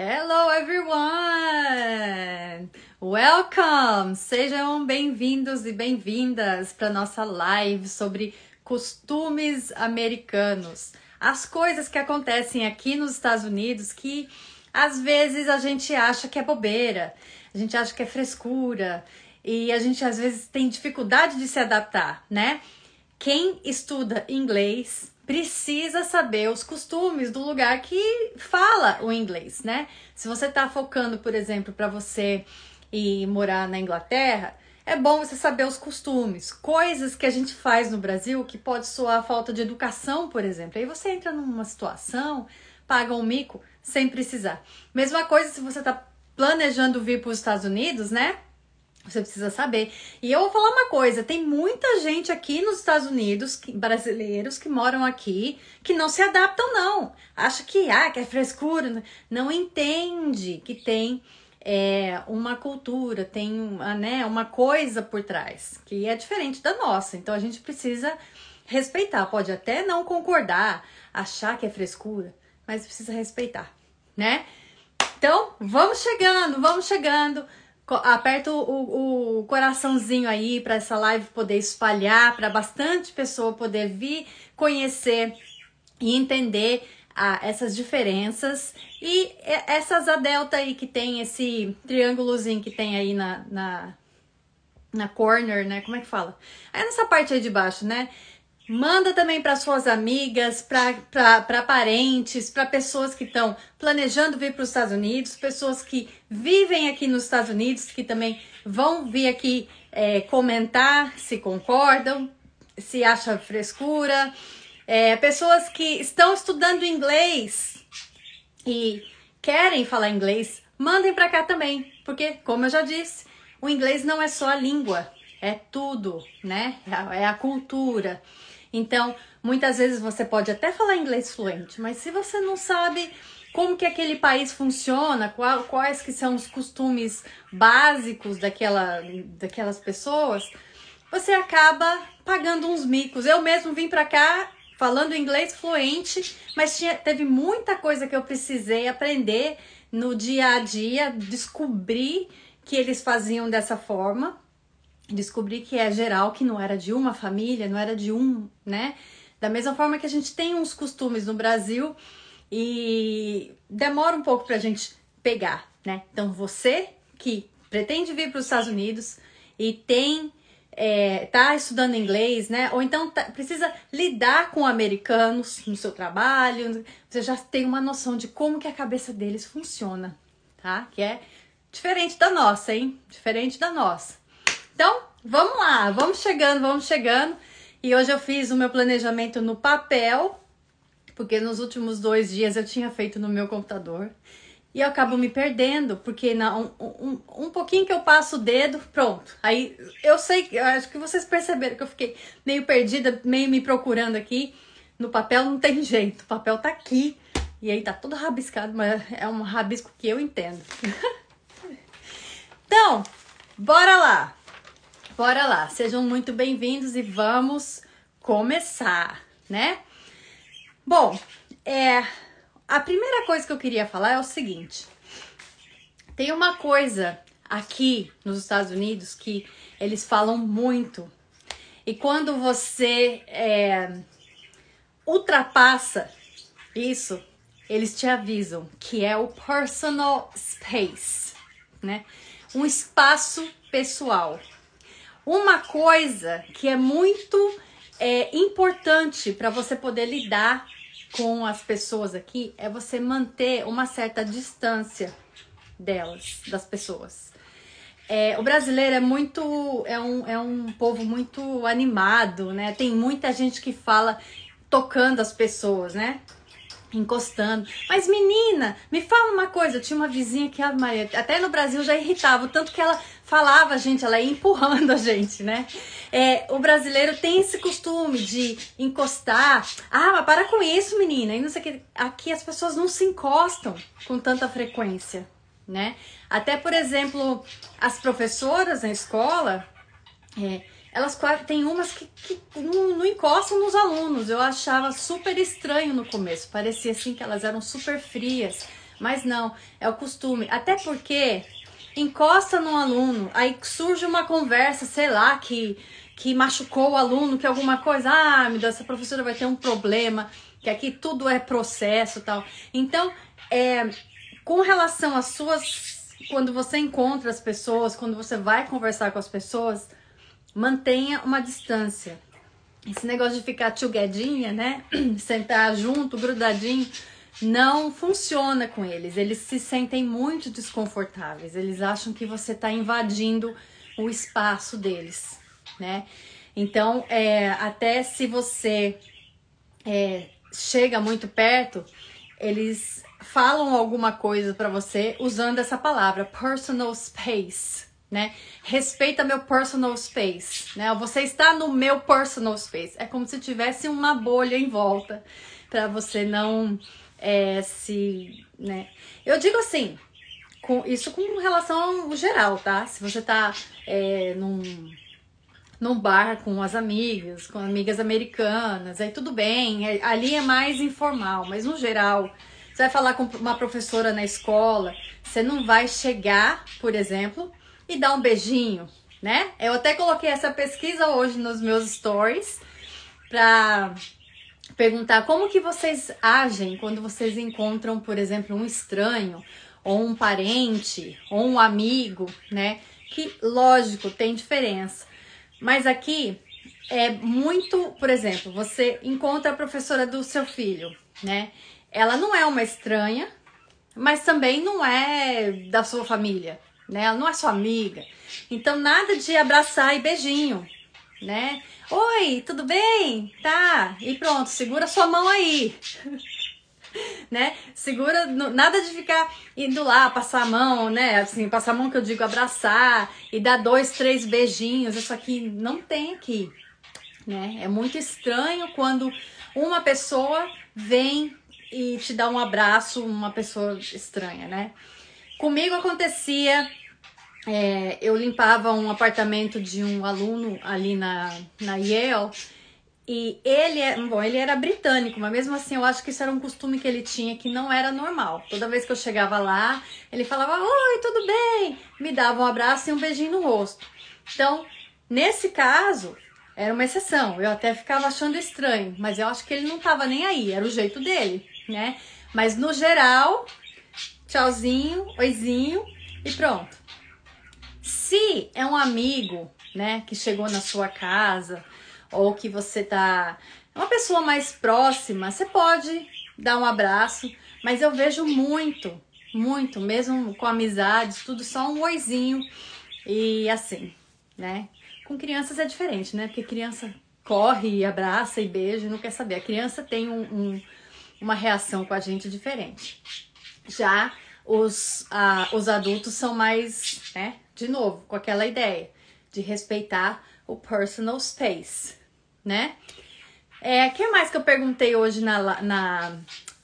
Hello everyone! Welcome! Sejam bem-vindos e bem-vindas para nossa live sobre costumes americanos. As coisas que acontecem aqui nos Estados Unidos que às vezes a gente acha que é bobeira, a gente acha que é frescura e a gente às vezes tem dificuldade de se adaptar, né? Quem estuda inglês precisa saber os costumes do lugar que fala o inglês, né? Se você tá focando, por exemplo, para você ir morar na Inglaterra, é bom você saber os costumes, coisas que a gente faz no Brasil que pode soar falta de educação, por exemplo. Aí você entra numa situação, paga um mico sem precisar. Mesma coisa se você tá planejando vir para os Estados Unidos, né? Você precisa saber. E eu vou falar uma coisa, tem muita gente aqui nos Estados Unidos, brasileiros que moram aqui, que não se adaptam não. Acha que é frescura, não entende que tem uma cultura, tem uma coisa por trás, que é diferente da nossa. Então a gente precisa respeitar, pode até não concordar, achar que é frescura, mas precisa respeitar, né? Então, vamos chegando. Aperta o coraçãozinho aí para essa live poder espalhar, para bastante pessoa poder vir conhecer e entender essas diferenças. E essas a delta aí que tem esse triângulozinho que tem aí na corner, né? Como é que fala? Aí nessa parte aí de baixo, né? Manda também para suas amigas, para parentes, para pessoas que estão planejando vir para os Estados Unidos, pessoas que vivem aqui nos Estados Unidos, que também vão vir aqui comentar se concordam, se acham frescura, pessoas que estão estudando inglês e querem falar inglês, mandem para cá também, porque, como eu já disse, o inglês não é só a língua, é tudo, né? É a cultura. Então, muitas vezes você pode até falar inglês fluente, mas se você não sabe como que aquele país funciona, quais que são os costumes básicos daquelas pessoas, você acaba pagando uns micos. Eu mesmo vim pra cá falando inglês fluente, mas teve muita coisa que eu precisei aprender no dia a dia, descobrir que eles faziam dessa forma. Descobri que é geral, que não era de uma família, não era de né? Da mesma forma que a gente tem uns costumes no Brasil e demora um pouco pra gente pegar, né? Então você que pretende vir para os Estados Unidos e tá estudando inglês, né? Ou então precisa lidar com americanos no seu trabalho, você já tem uma noção de como que a cabeça deles funciona, tá? Que é diferente da nossa, hein? Diferente da nossa. Então, vamos lá, vamos chegando. E hoje eu fiz o meu planejamento no papel, porque nos últimos 2 dias eu tinha feito no meu computador. E eu acabo me perdendo, porque um pouquinho que eu passo o dedo, pronto. Aí eu acho que vocês perceberam que eu fiquei meio perdida, meio me procurando aqui. No papel não tem jeito, o papel tá aqui. E aí tá todo rabiscado, mas é um rabisco que eu entendo. Então, bora lá. Bora lá, sejam muito bem-vindos e vamos começar, né? Bom, a primeira coisa que eu queria falar é o seguinte. Tem uma coisa aqui nos Estados Unidos que eles falam muito. E quando você ultrapassa isso, eles te avisam que é o personal space, né? Um espaço pessoal. Uma coisa que é muito importante para você poder lidar com as pessoas aqui é você manter uma certa distância das pessoas. O brasileiro é um povo muito animado, né? Tem muita gente que fala tocando as pessoas, né? Encostando. Mas menina, me fala uma coisa, eu tinha uma vizinha que até no Brasil já irritava, o tanto que ela falava, gente, ela ia empurrando a gente, né? O brasileiro tem esse costume de encostar. Mas para com isso, menina. E não sei o que. Aqui as pessoas não se encostam com tanta frequência, né? Até, por exemplo, as professoras na escola, elas tem umas que não encostam nos alunos. Eu achava super estranho no começo. Parecia assim que elas eram super frias. Mas não, é o costume. Até porque encosta num aluno, aí surge uma conversa, sei lá, que machucou o aluno, que alguma coisa, meu Deus, essa professora vai ter um problema, que aqui tudo é processo e tal. Então, com relação às suas, quando você encontra as pessoas, quando você vai conversar com as pessoas, mantenha uma distância. Esse negócio de ficar tchuguedinha, né? Sentar junto, grudadinho, não funciona com eles. Eles se sentem muito desconfortáveis. Eles acham que você está invadindo o espaço deles, né? Então, até se você chega muito perto, eles falam alguma coisa para você usando essa palavra, personal space, né? Respeita meu personal space, né? Você está no meu personal space. É como se tivesse uma bolha em volta para você não né? Eu digo assim, isso com relação ao geral, tá? Se você tá num bar com as amigas, com amigas americanas, aí tudo bem, ali é mais informal, mas no geral, você vai falar com uma professora na escola, você não vai chegar, por exemplo, e dar um beijinho, né? Eu até coloquei essa pesquisa hoje nos meus stories pra perguntar como que vocês agem quando vocês encontram, por exemplo, um estranho, ou um parente, ou um amigo, né? Que, lógico, tem diferença. Mas aqui é muito, por exemplo, você encontra a professora do seu filho, né? Ela não é uma estranha, mas também não é da sua família, né? Ela não é sua amiga. Então, nada de abraçar e beijinho, né? Oi, tudo bem? Tá. E pronto, segura sua mão aí. Né? Segura, nada de ficar indo lá, passar a mão, né? Assim, passar a mão que eu digo abraçar e dar 2, 3 beijinhos. Isso aqui não tem aqui, né? É muito estranho quando uma pessoa vem e te dá um abraço, uma pessoa estranha, né? Comigo acontecia, eu limpava um apartamento de um aluno ali na Yale. E ele era britânico, mas mesmo assim eu acho que isso era um costume que ele tinha que não era normal. Toda vez que eu chegava lá, ele falava, oi, tudo bem? Me dava um abraço e um beijinho no rosto. Então, nesse caso, era uma exceção. Eu até ficava achando estranho, mas eu acho que ele não tava nem aí, era o jeito dele, né? Mas no geral, tchauzinho, oizinho e pronto. Se é um amigo, né, que chegou na sua casa, ou que você tá uma pessoa mais próxima, você pode dar um abraço, mas eu vejo muito, mesmo com amizades, tudo só um oizinho e assim, né? Com crianças é diferente, né? Porque criança corre e abraça e beija e não quer saber. A criança tem uma reação com a gente diferente. Já os adultos são mais, né? De novo, com aquela ideia de respeitar o personal space, né? Que mais que eu perguntei hoje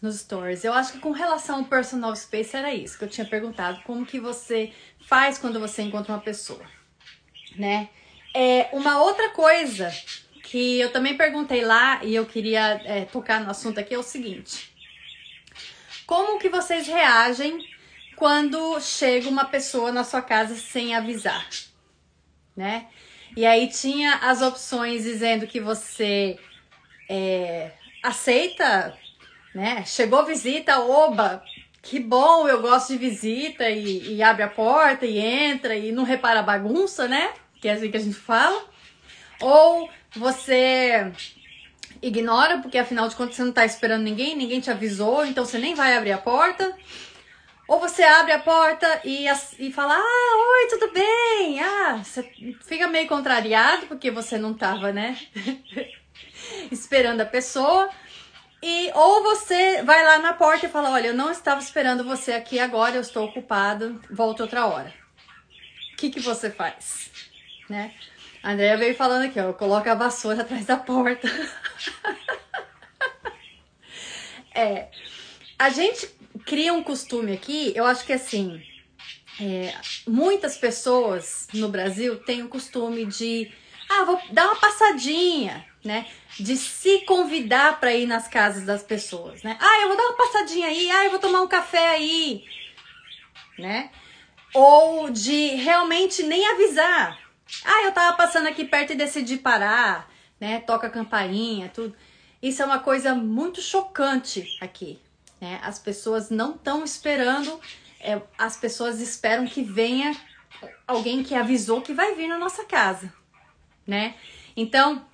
nos stories? Eu acho que com relação ao personal space era isso que eu tinha perguntado. Como que você faz quando você encontra uma pessoa, né? Uma outra coisa que eu também perguntei lá e eu queria tocar no assunto aqui é o seguinte. Como que vocês reagem quando chega uma pessoa na sua casa sem avisar, né? E aí tinha as opções dizendo que você aceita, né? Chegou visita, oba, que bom, eu gosto de visita e abre a porta e entra e não repara a bagunça, né? Que é assim que a gente fala. Ou você ignora, porque afinal de contas você não tá esperando ninguém te avisou, então você nem vai abrir a porta. Ou você abre a porta e fala, oi, tudo bem? Você fica meio contrariado, porque você não tava, né, esperando a pessoa. Ou você vai lá na porta e fala, olha, eu não estava esperando você aqui agora, eu estou ocupado, volto outra hora. O que você faz? Né? A Andrea veio falando aqui, ó, coloca a vassoura atrás da porta. A gente cria um costume aqui, eu acho que assim, muitas pessoas no Brasil têm o costume de, vou dar uma passadinha, né? De se convidar para ir nas casas das pessoas, né? Eu vou dar uma passadinha aí, eu vou tomar um café aí, né? Ou de realmente nem avisar. Eu tava passando aqui perto e decidi parar, né? Toca a campainha, tudo. Isso é uma coisa muito chocante aqui, né? As pessoas não estão esperando, as pessoas esperam que venha alguém que avisou que vai vir na nossa casa, né? Então,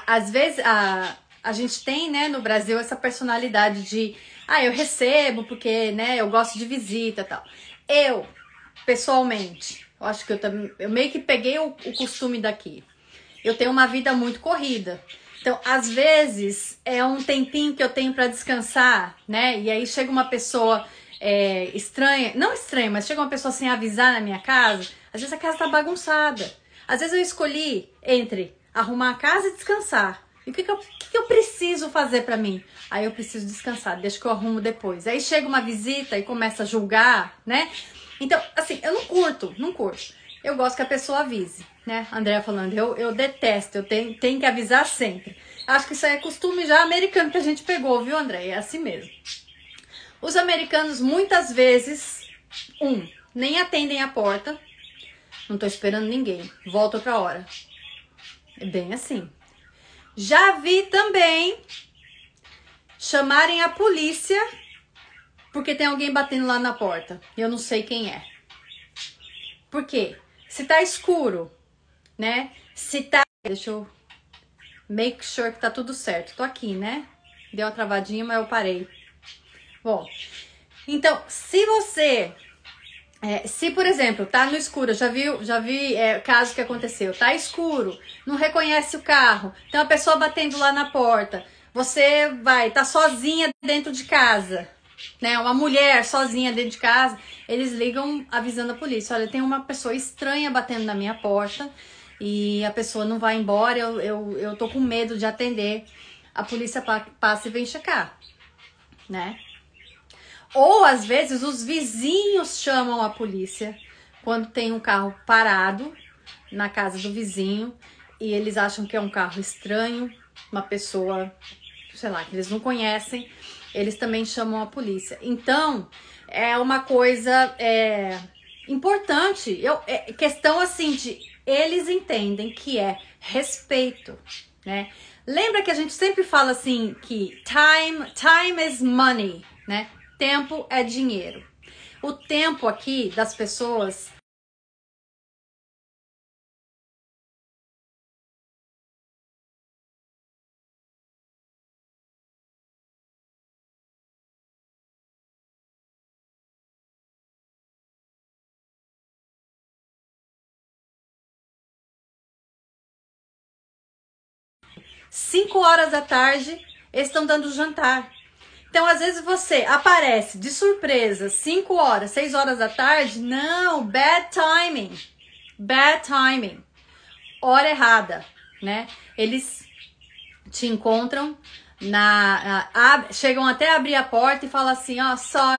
às vezes a gente tem, né, no Brasil essa personalidade de, eu recebo porque, né, eu gosto de visita e tal. Eu, pessoalmente, eu acho que eu meio que peguei o costume daqui. Eu tenho uma vida muito corrida. Então, às vezes, é um tempinho que eu tenho para descansar, né? E aí chega uma pessoa estranha, não estranha, mas chega uma pessoa sem avisar na minha casa. Às vezes a casa tá bagunçada. Às vezes eu escolhi entre arrumar a casa e descansar. E o que eu preciso fazer pra mim? Aí eu preciso descansar, deixa que eu arrumo depois. Aí chega uma visita e começa a julgar, né? Então, assim, eu não curto. Eu gosto que a pessoa avise, né? Andréa falando, eu detesto, eu tenho que avisar sempre. Acho que isso aí é costume já americano que a gente pegou, viu, André? É assim mesmo. Os americanos, muitas vezes, nem atendem a porta. Não tô esperando ninguém, volta outra hora. É bem assim. Já vi também chamarem a polícia porque tem alguém batendo lá na porta. E eu não sei quem é. Por quê? Se tá escuro, né? Deixa eu make sure que tá tudo certo. Tô aqui, né? Deu uma travadinha, mas eu parei. Bom, então, se você... se, por exemplo, tá no escuro, já vi caso que aconteceu, tá escuro, não reconhece o carro, tem uma pessoa batendo lá na porta, você tá sozinha dentro de casa, né? Uma mulher sozinha dentro de casa, eles ligam avisando a polícia, olha, tem uma pessoa estranha batendo na minha porta e a pessoa não vai embora, eu tô com medo de atender, a polícia passa e vem checar, né? Ou, às vezes, os vizinhos chamam a polícia quando tem um carro parado na casa do vizinho e eles acham que é um carro estranho, uma pessoa, sei lá, que eles não conhecem, eles também chamam a polícia. Então, é uma coisa importante, questão assim de eles entendem que é respeito, né? Lembra que a gente sempre fala assim que time is money, né? Tempo é dinheiro. O tempo aqui das pessoas cinco horas da tarde, eles estão dando jantar. Então, às vezes você aparece de surpresa 5 horas, 6 horas da tarde. Não, bad timing. Bad timing. Hora errada, né? Eles te encontram chegam até a abrir a porta e falam assim, sorry.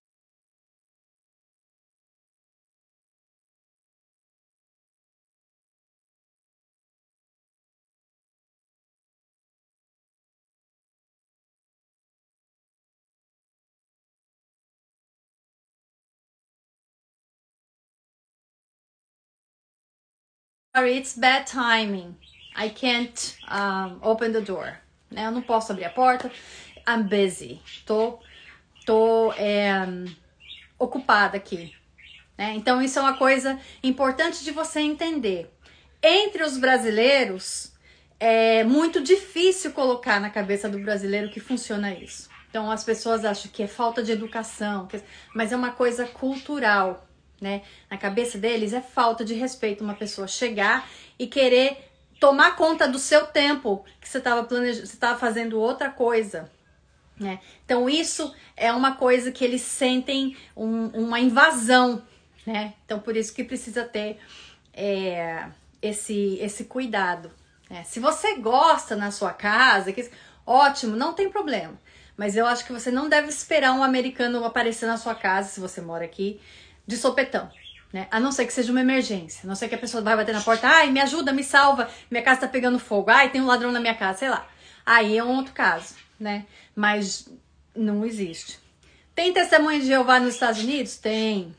It's bad timing. I can't open the door. Né? Eu não posso abrir a porta. I'm busy. Tô ocupada aqui. Né? Então, isso é uma coisa importante de você entender. Entre os brasileiros, é muito difícil colocar na cabeça do brasileiro que funciona isso. Então, as pessoas acham que é falta de educação, mas é uma coisa cultural, né? Na cabeça deles é falta de respeito uma pessoa chegar e querer tomar conta do seu tempo, que você estava fazendo outra coisa, né? Então, isso é uma coisa que eles sentem uma invasão, né? Então, por isso que precisa ter esse cuidado, né? Se você gosta na sua casa, ótimo, não tem problema. Mas eu acho que você não deve esperar um americano aparecer na sua casa, se você mora aqui, de sopetão, né? A não ser que seja uma emergência, a não ser que a pessoa vai bater na porta, ai, me ajuda, me salva, minha casa tá pegando fogo, ai, tem um ladrão na minha casa, sei lá. Aí é um outro caso, né? Mas não existe. Tem testemunha de Jeová nos Estados Unidos? Tem.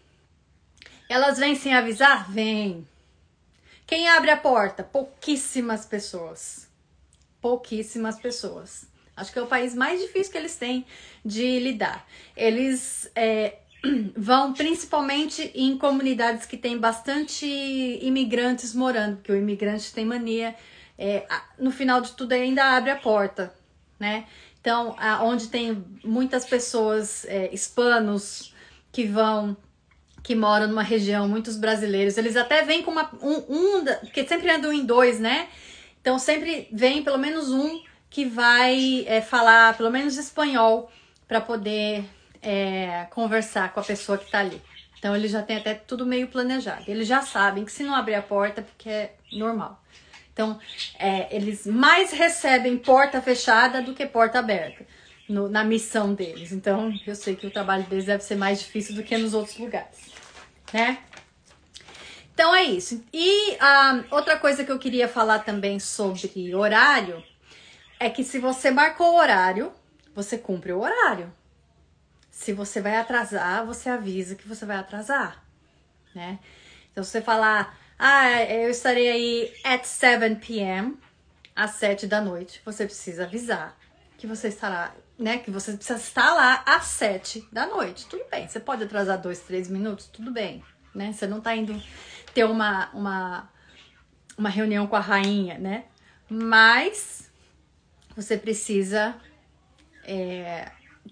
Elas vêm sem avisar? Vêm. Quem abre a porta? Pouquíssimas pessoas. Pouquíssimas pessoas. Acho que é o país mais difícil que eles têm de lidar. Eles vão principalmente em comunidades que tem bastante imigrantes morando, porque o imigrante tem mania, no final de tudo ainda abre a porta, né? Então, onde tem muitas pessoas, hispanos, que moram numa região, muitos brasileiros, eles até vêm com porque sempre andam em dois, né? Então, sempre vem pelo menos um que vai falar pelo menos espanhol para poder conversar com a pessoa que tá ali. Então, eles já têm até tudo meio planejado. Eles já sabem que se não abrir a porta, porque é normal. Então, eles mais recebem porta fechada do que porta aberta na missão deles. Então, eu sei que o trabalho deles deve ser mais difícil do que nos outros lugares, né? Então, é isso. E outra coisa que eu queria falar também sobre horário é que se você marcou o horário, você cumpre o horário. Se você vai atrasar, você avisa que você vai atrasar, né? Então, se você falar, eu estarei aí at 7 p.m., às 7 da noite, você precisa avisar que você estará, né? Que você precisa estar lá às 7 da noite. Tudo bem, você pode atrasar 2, 3 minutos, tudo bem, né? Você não tá indo ter uma reunião com a rainha, né? Mas você precisa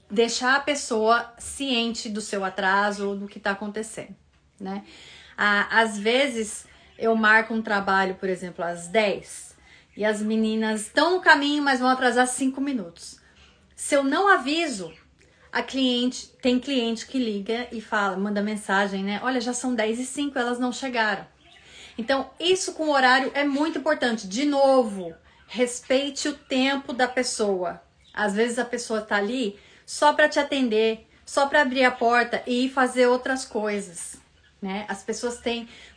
deixar a pessoa ciente do seu atraso ou do que tá acontecendo, né? Às vezes eu marco um trabalho, por exemplo, às 10 e as meninas estão no caminho, mas vão atrasar 5 minutos. Se eu não aviso, tem cliente que liga e manda mensagem, né? Olha, já são 10:05, elas não chegaram. Então, isso com o horário é muito importante. De novo, respeite o tempo da pessoa. Às vezes a pessoa tá ali só para te atender, só para abrir a porta e ir fazer outras coisas, né?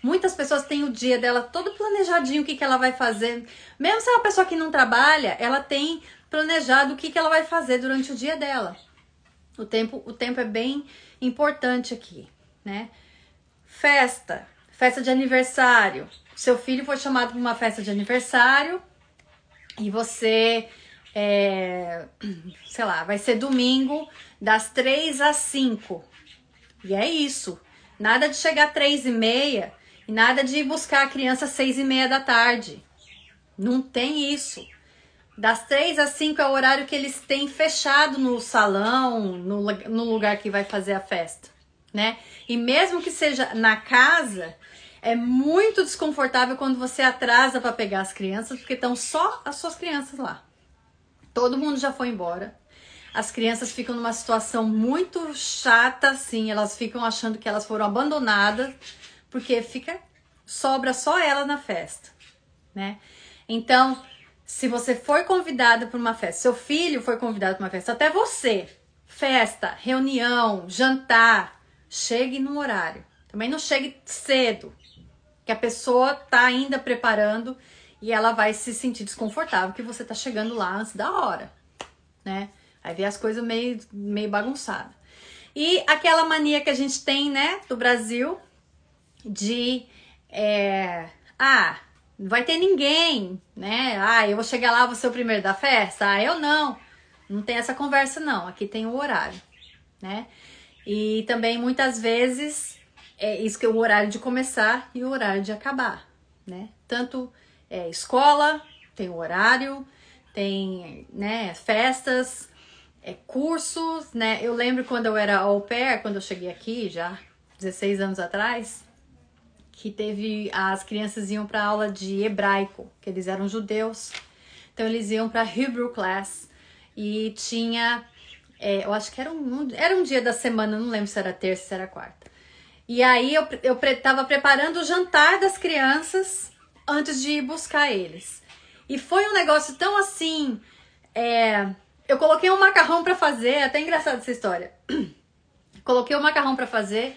Muitas pessoas têm o dia dela todo planejadinho, o que ela vai fazer. Mesmo se é uma pessoa que não trabalha, ela tem planejado o que ela vai fazer durante o dia dela. O tempo é bem importante aqui, né? Festa de aniversário. Seu filho foi chamado para uma festa de aniversário e você, sei lá, vai ser domingo das 3 às 5. E é isso. Nada de chegar às 3:30 e nada de ir buscar a criança às 6:30 da tarde. Não tem isso. Das 3 às 5 é o horário que eles têm fechado no salão, no lugar que vai fazer a festa, né? E mesmo que seja na casa, é muito desconfortável quando você atrasa para pegar as crianças, porque estão só as suas crianças lá. Todo mundo já foi embora. As crianças ficam numa situação muito chata, assim, elas ficam achando que elas foram abandonadas, porque sobra só ela na festa, né? Então, se você foi convidada para uma festa, seu filho foi convidado para uma festa, até você, festa, reunião, jantar, chegue no horário. Também não chegue cedo, que a pessoa tá ainda preparando e ela vai se sentir desconfortável que você tá chegando lá antes da hora, né? Aí vê as coisas meio bagunçadas. E aquela mania que a gente tem, né, do Brasil, de não vai ter ninguém, né? Eu vou chegar lá, vou ser o primeiro da festa. Eu não. Não tem essa conversa, não. Aqui tem o horário, né? E também, muitas vezes, isso que é o horário de começar e o horário de acabar, né? Tanto escola, tem o horário, tem, né, festas, cursos, né? Eu lembro quando eu era au pair, quando eu cheguei aqui, já 16 anos atrás, que as crianças iam para aula de hebraico, que eles eram judeus, então eles iam para Hebrew class e tinha, eu acho que era um dia da semana, não lembro se era terça, se era quarta. E aí eu tava preparando o jantar das crianças antes de ir buscar eles. E foi um negócio tão assim, eu coloquei um macarrão para fazer, é até engraçado essa história. Coloquei o macarrão para fazer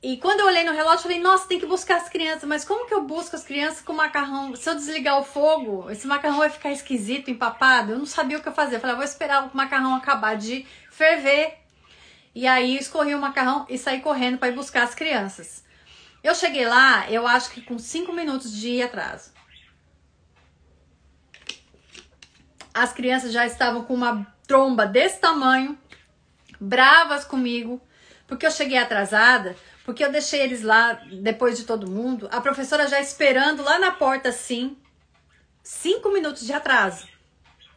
E quando eu olhei no relógio, eu falei, nossa, tem que buscar as crianças. Mas como que eu busco as crianças com macarrão? Se eu desligar o fogo, esse macarrão vai ficar esquisito, empapado. Eu não sabia o que eu fazer. Eu falei, vou esperar o macarrão acabar de ferver. E aí, eu escorri o macarrão e saí correndo para ir buscar as crianças. Eu cheguei lá, eu acho que com 5 minutos de atraso. As crianças já estavam com uma tromba desse tamanho, bravas comigo, porque eu cheguei atrasada, porque eu deixei eles lá depois de todo mundo, a professora já esperando lá na porta assim, 5 minutos de atraso,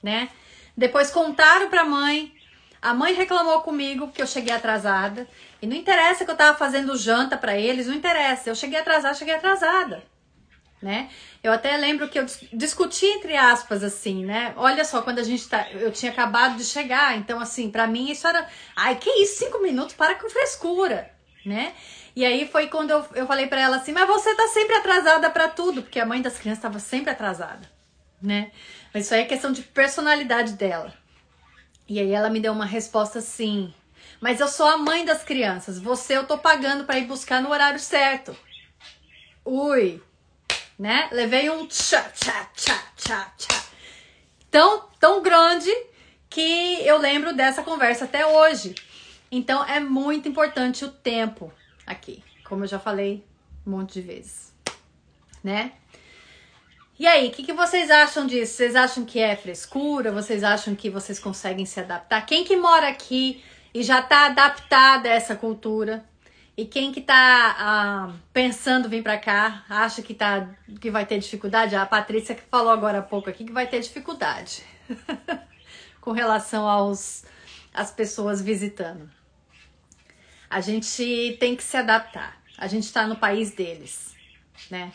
né? Depois contaram pra mãe, a mãe reclamou comigo porque eu cheguei atrasada, e não interessa que eu tava fazendo janta pra eles, não interessa, eu cheguei atrasada, né? Eu até lembro que eu discuti entre aspas assim, né? Olha só, quando eu tinha acabado de chegar, então assim, pra mim isso era, ai, que isso, 5 minutos, para com frescura, né? E aí foi quando eu falei pra ela assim, mas você tá sempre atrasada pra tudo, porque a mãe das crianças tava sempre atrasada, né? Mas isso aí é questão de personalidade dela. E aí ela me deu uma resposta assim, mas eu sou a mãe das crianças, você eu tô pagando pra ir buscar no horário certo. Ui, né? Levei um tchá. Tão grande que eu lembro dessa conversa até hoje. Então é muito importante o tempo aqui, como eu já falei um monte de vezes, né? E aí, o que vocês acham disso? Vocês acham que é frescura? Vocês acham que vocês conseguem se adaptar? Quem que mora aqui e já tá adaptada a essa cultura? E quem que tá pensando em vir pra cá, acha que vai ter dificuldade? A Patrícia que falou agora há pouco aqui que vai ter dificuldade com relação às pessoas visitando. A gente tem que se adaptar. A gente tá no país deles, né?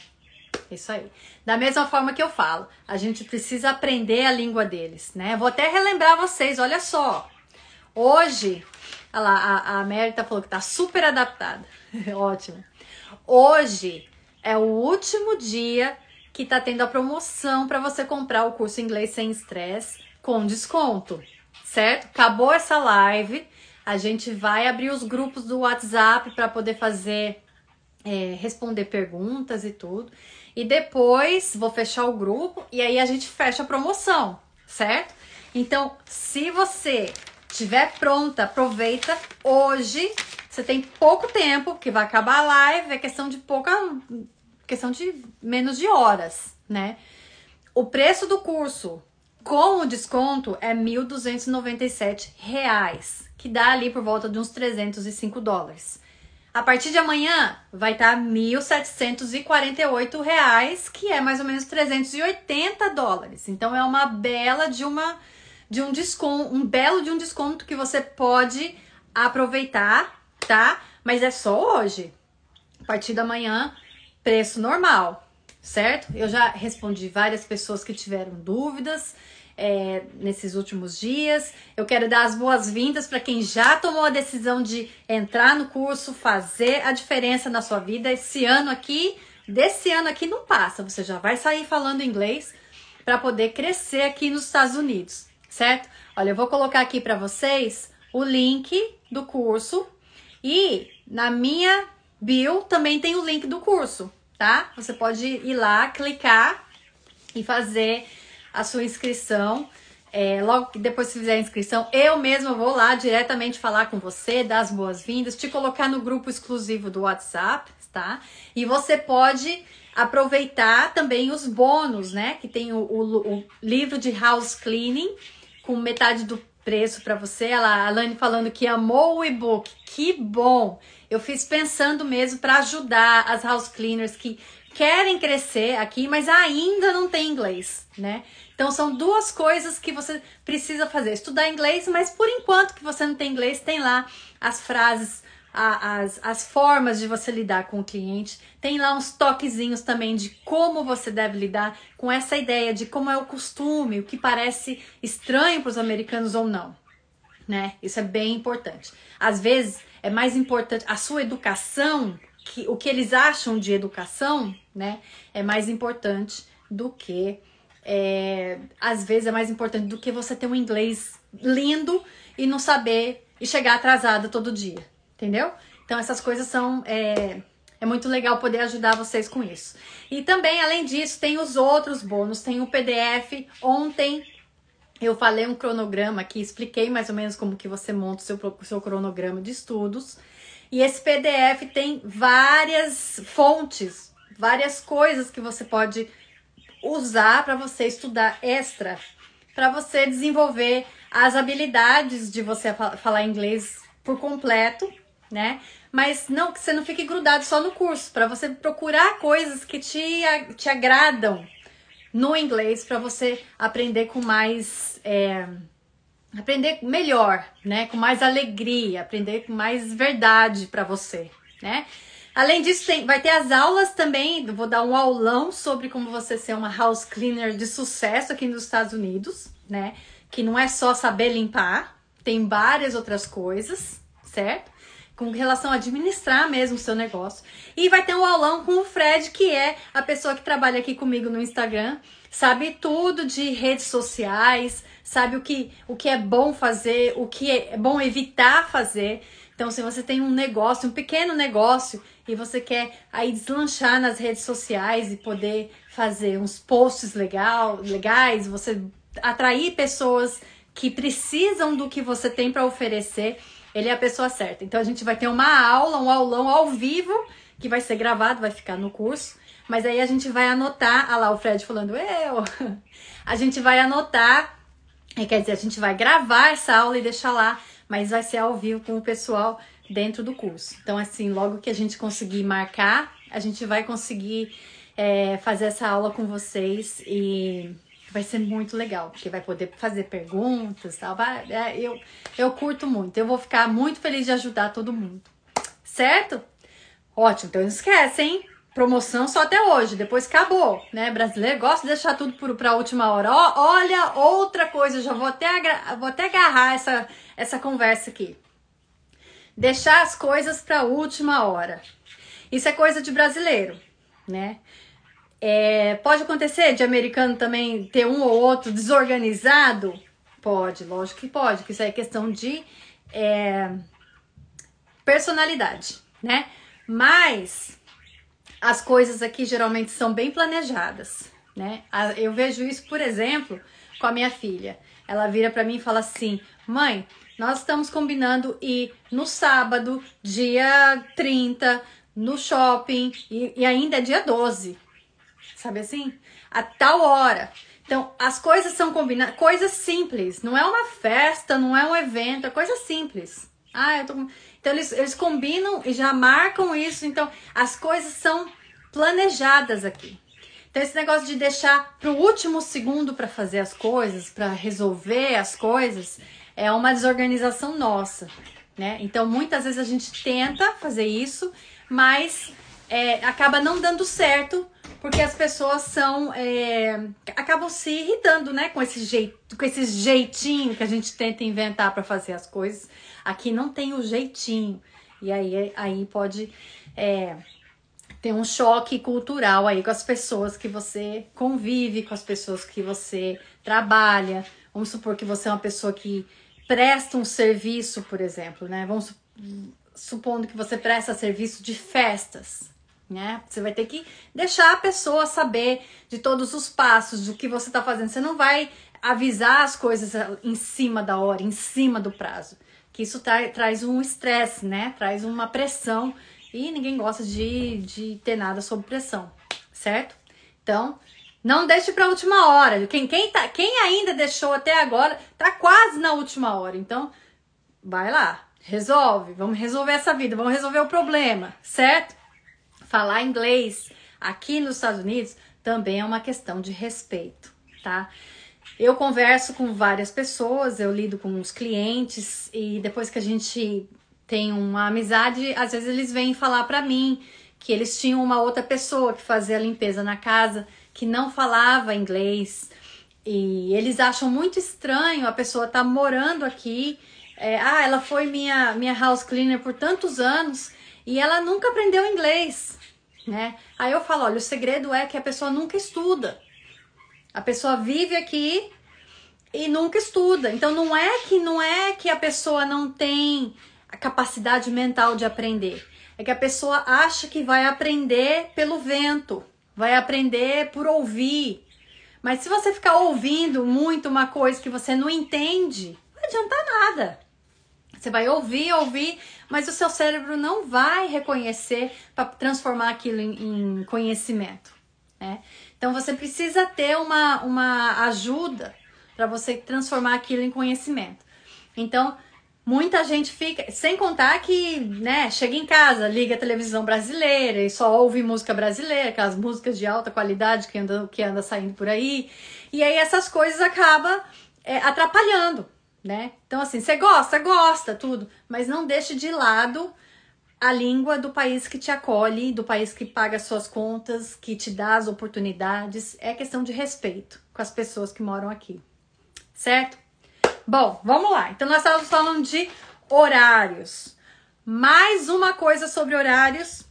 Isso aí. Da mesma forma que eu falo, a gente precisa aprender a língua deles, né? Vou até relembrar vocês, olha só. Hoje, olha lá, a Mérita falou que tá super adaptada. Ótimo. Hoje é o último dia que tá tendo a promoção para você comprar o curso Inglês Sem Estresse com desconto, certo? Acabou essa live, a gente vai abrir os grupos do WhatsApp para poder fazer, responder perguntas e tudo. E depois vou fechar o grupo e aí a gente fecha a promoção, certo? Então, se você estiver pronta, aproveita hoje. Você tem pouco tempo, porque vai acabar a live, é questão de menos de horas, né? O preço do curso com o desconto é R$ 1.297, que dá ali por volta de uns $305. A partir de amanhã vai estar R$ 1.748, que é mais ou menos $380. Então é uma bela de um desconto, um belo de um desconto que você pode aproveitar, tá? Mas é só hoje. A partir da manhã, preço normal, certo? Eu já respondi várias pessoas que tiveram dúvidas nesses últimos dias. Eu quero dar as boas-vindas para quem já tomou a decisão de entrar no curso, fazer a diferença na sua vida. Desse ano aqui não passa. Você já vai sair falando inglês para poder crescer aqui nos Estados Unidos, certo? Olha, eu vou colocar aqui para vocês o link do curso e na minha bio também tem o link do curso, tá? Você pode ir lá, clicar e fazer a sua inscrição. Logo que depois que fizer a inscrição, eu mesma vou lá diretamente falar com você, dar as boas-vindas, te colocar no grupo exclusivo do WhatsApp, tá? E você pode aproveitar também os bônus, né? Que tem o livro de house cleaning com metade do preço para você. A Alane falando que amou o e-book, que bom! Eu fiz pensando mesmo para ajudar as house cleaners que querem crescer aqui, mas ainda não tem inglês, né? Então são duas coisas que você precisa fazer. Estudar inglês, mas por enquanto que você não tem inglês, tem lá as frases, as formas de você lidar com o cliente. Tem lá uns toquezinhos também de como você deve lidar com essa ideia de como é o costume, o que parece estranho para os americanos ou não, né? Isso é bem importante. Às vezes é mais importante a sua educação, o que eles acham de educação, né? É mais importante do que às vezes é mais importante do que você ter um inglês lindo e não saber e chegar atrasada todo dia, entendeu? Então essas coisas são... É muito legal poder ajudar vocês com isso. E também, além disso, tem os outros bônus. Tem o PDF. Ontem eu falei um cronograma aqui, expliquei mais ou menos como que você monta o seu cronograma de estudos. E esse PDF tem várias fontes, várias coisas que você pode usar para você estudar extra, para você desenvolver as habilidades de você falar inglês por completo, né? Mas não que você não fique grudado só no curso, para você procurar coisas que te agradam no inglês, para você aprender com mais... aprender melhor, né? Com mais alegria, aprender com mais verdade para você, né? Além disso, vai ter as aulas também. Vou dar um aulão sobre como você ser uma house cleaner de sucesso aqui nos Estados Unidos, né? Que não é só saber limpar, tem várias outras coisas, certo? Com relação a administrar mesmo o seu negócio. E vai ter um aulão com o Fred, que é a pessoa que trabalha aqui comigo no Instagram, sabe tudo de redes sociais, sabe o que é bom fazer, o que é bom evitar fazer. Então, se você tem um negócio, um pequeno negócio, e você quer aí deslanchar nas redes sociais e poder fazer uns posts legais, você atrair pessoas que precisam do que você tem para oferecer, ele é a pessoa certa. Então, a gente vai ter uma aula, um aulão ao vivo, que vai ser gravado, vai ficar no curso. Mas aí a gente vai anotar, lá o Fred falando, a gente vai anotar, quer dizer, a gente vai gravar essa aula e deixar lá, mas vai ser ao vivo com o pessoal dentro do curso. Então, assim, logo que a gente conseguir marcar, a gente vai conseguir fazer essa aula com vocês e vai ser muito legal, porque vai poder fazer perguntas e tal. Eu curto muito, eu vou ficar muito feliz de ajudar todo mundo, certo? Ótimo, então não esquece, hein? Promoção só até hoje, depois acabou, né? Brasileiro gosta de deixar tudo pra última hora. Olha, outra coisa, já vou até agarrar essa conversa aqui. Deixar as coisas pra última hora. Isso é coisa de brasileiro, né? Pode acontecer de americano também ter um ou outro desorganizado? Pode, lógico que pode, porque isso aí é questão de personalidade, né? Mas as coisas aqui geralmente são bem planejadas, né? Eu vejo isso, por exemplo, com a minha filha. Ela vira pra mim e fala assim, mãe, nós estamos combinando ir no sábado, dia 30, no shopping, e ainda é dia 12, sabe assim? A tal hora. Então, as coisas são combinadas, coisas simples, não é uma festa, não é um evento, é coisa simples. Então, eles combinam e já marcam isso. Então, as coisas são planejadas aqui. Então, esse negócio de deixar para o último segundo para fazer as coisas, para resolver as coisas, é uma desorganização nossa, né? Então, muitas vezes a gente tenta fazer isso, mas acaba não dando certo, porque as pessoas acabam se irritando, né? Com esse jeitinho que a gente tenta inventar para fazer as coisas. Aqui não tem o jeitinho. E aí pode ter um choque cultural aí com as pessoas que você convive, com as pessoas que você trabalha. Vamos supor que você é uma pessoa que presta um serviço, por exemplo, né? Supondo que você presta serviço de festas, né? Você vai ter que deixar a pessoa saber de todos os passos, do que você está fazendo. Você não vai avisar as coisas em cima da hora, em cima do prazo. Que isso traz um estresse, né? Traz uma pressão e ninguém gosta de ter nada sob pressão, certo? Então, não deixe para a última hora. Quem ainda deixou até agora, tá quase na última hora. Então, vai lá, resolve. Vamos resolver essa vida, vamos resolver o problema, certo? Falar inglês aqui nos Estados Unidos também é uma questão de respeito, tá? Eu converso com várias pessoas, eu lido com os clientes e depois que a gente tem uma amizade, às vezes eles vêm falar pra mim que eles tinham uma outra pessoa que fazia a limpeza na casa, que não falava inglês e eles acham muito estranho a pessoa tá morando aqui. Ela foi minha house cleaner por tantos anos e ela nunca aprendeu inglês, né? Aí eu falo, olha, o segredo é que a pessoa nunca estuda. A pessoa vive aqui e nunca estuda. Então não é que a pessoa não tem a capacidade mental de aprender. É que a pessoa acha que vai aprender pelo vento, vai aprender por ouvir. Mas se você ficar ouvindo muito uma coisa que você não entende, não adianta nada. Você vai ouvir, mas o seu cérebro não vai reconhecer para transformar aquilo em conhecimento, né? Então você precisa ter uma ajuda para você transformar aquilo em conhecimento. Então, muita gente fica, sem contar que, né, chega em casa, liga a televisão brasileira e só ouve música brasileira, aquelas músicas de alta qualidade que anda saindo por aí. E aí essas coisas acabam atrapalhando, né? Então, assim, você gosta, tudo, mas não deixe de lado a língua do país que te acolhe, do país que paga as suas contas, que te dá as oportunidades. É questão de respeito com as pessoas que moram aqui, certo? Bom, vamos lá. Então, nós estávamos falando de horários. Mais uma coisa sobre horários.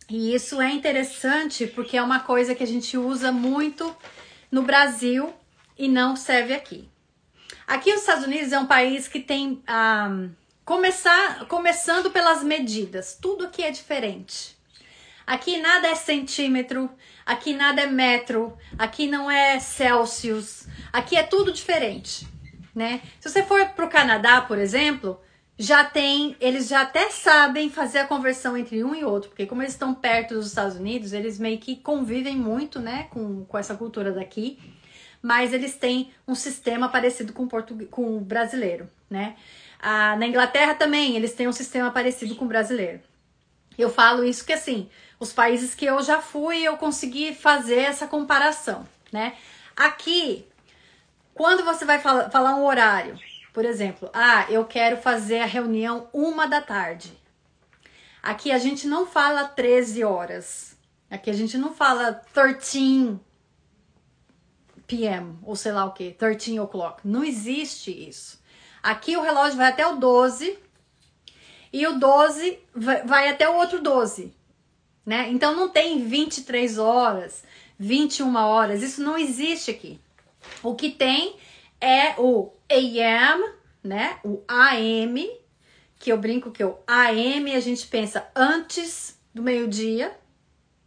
E isso é interessante porque é uma coisa que a gente usa muito no Brasil e não serve aqui. Aqui os Estados Unidos é um país que tem... começando pelas medidas. Tudo aqui é diferente. Aqui nada é centímetro, aqui nada é metro, aqui não é Celsius. Aqui é tudo diferente, né? Se você for para o Canadá, por exemplo, eles já até sabem fazer a conversão entre um e outro, porque como eles estão perto dos Estados Unidos, eles meio que convivem muito, né, com essa cultura daqui, mas eles têm um sistema parecido com o brasileiro, né? Na Inglaterra também, eles têm um sistema parecido com o brasileiro. Eu falo isso que, assim, os países que eu já fui, eu consegui fazer essa comparação, né? Aqui, quando você vai falar um horário, por exemplo, eu quero fazer a reunião 1h. Aqui a gente não fala 13 horas. Aqui a gente não fala 13 p.m. ou sei lá o que, 13 o'clock. Não existe isso. Aqui o relógio vai até o 12 e o 12 vai até o outro 12, né? Então não tem 23 horas, 21 horas, isso não existe aqui. O que tem é o AM, né? O AM, que eu brinco que o AM a gente pensa antes do meio-dia,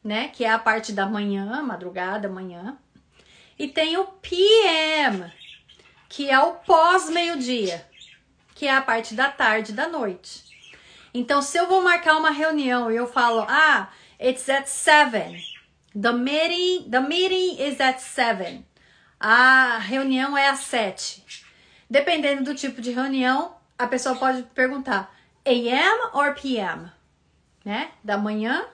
né? Que é a parte da manhã, madrugada, manhã. E tem o PM, que é o pós-meio-dia, que é a parte da tarde, da noite. Então, se eu vou marcar uma reunião e eu falo, it's at 7. The meeting is at 7. A reunião é às 7. Dependendo do tipo de reunião, a pessoa pode perguntar AM or PM, né? Da manhã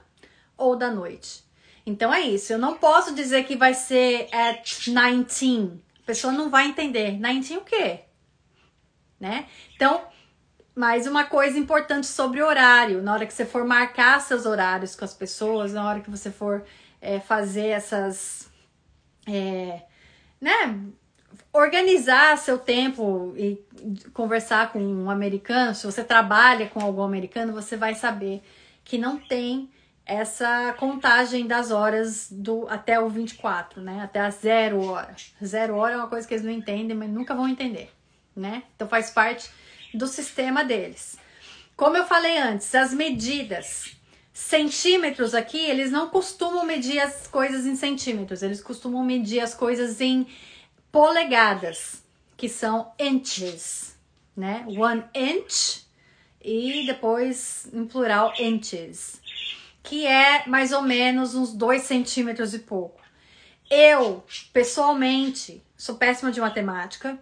ou da noite. Então é isso. Eu não posso dizer que vai ser at 19. A pessoa não vai entender. 19 o quê? Né? Então, mais uma coisa importante sobre horário. Na hora que você for marcar seus horários com as pessoas, na hora que você for fazer essas... né? Organizar seu tempo e conversar com um americano. Se você trabalha com algum americano, você vai saber que não tem essa contagem das horas até o 24, né? Até a 0 hora. 0 hora é uma coisa que eles não entendem, mas nunca vão entender, né? Então faz parte do sistema deles. Como eu falei antes, as medidas. Centímetros aqui, eles não costumam medir as coisas em centímetros, eles costumam medir as coisas em polegadas, que são inches, né? 1 inch e depois em plural inches, que é mais ou menos uns 2 centímetros e pouco. Eu, pessoalmente, sou péssima de matemática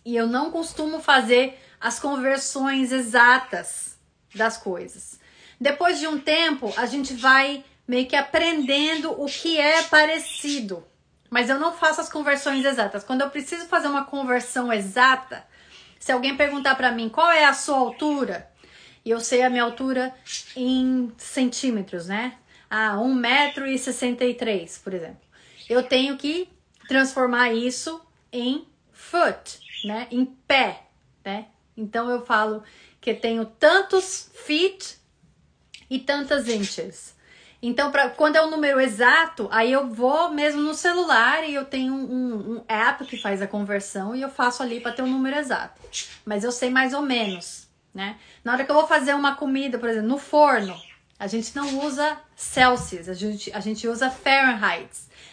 e eu não costumo fazer as conversões exatas das coisas. Depois de um tempo, a gente vai meio que aprendendo o que é parecido. Mas eu não faço as conversões exatas. Quando eu preciso fazer uma conversão exata, se alguém perguntar pra mim qual é a sua altura, e eu sei a minha altura em centímetros, né? 1,63 m, por exemplo. Eu tenho que transformar isso em foot, né? Em pé, né? Então eu falo que eu tenho tantos feet e tantas inches. Então, quando é o número exato, aí eu vou mesmo no celular e eu tenho um app que faz a conversão e eu faço ali para ter um número exato. Mas eu sei mais ou menos, né? Na hora que eu vou fazer uma comida, por exemplo, no forno, a gente não usa Celsius, a gente usa Fahrenheit.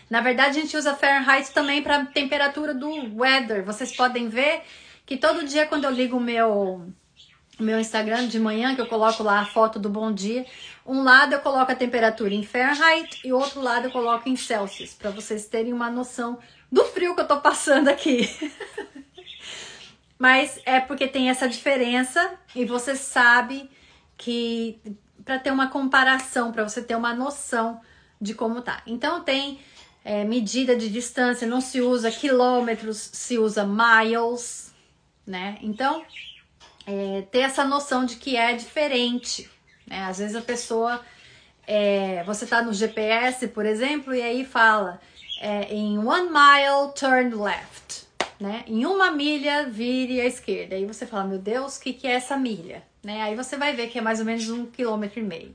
Na verdade, a gente usa Fahrenheit também para temperatura do weather. Vocês podem ver que todo dia quando eu ligo o meu Instagram de manhã, que eu coloco lá a foto do bom dia, um lado eu coloco a temperatura em Fahrenheit e o outro lado eu coloco em Celsius, para vocês terem uma noção do frio que eu tô passando aqui. Mas é porque tem essa diferença e você sabe que para ter uma comparação, para você ter uma noção de como tá. Então tem medida de distância, não se usa quilômetros, se usa miles, né? Então ter essa noção de que é diferente, né? Às vezes a pessoa, você tá no GPS, por exemplo, e aí fala em 1 mile turn left, né? Em 1 milha vire à esquerda. Aí você fala, meu Deus, o que é essa milha? Né? Aí você vai ver que é mais ou menos 1,5 km.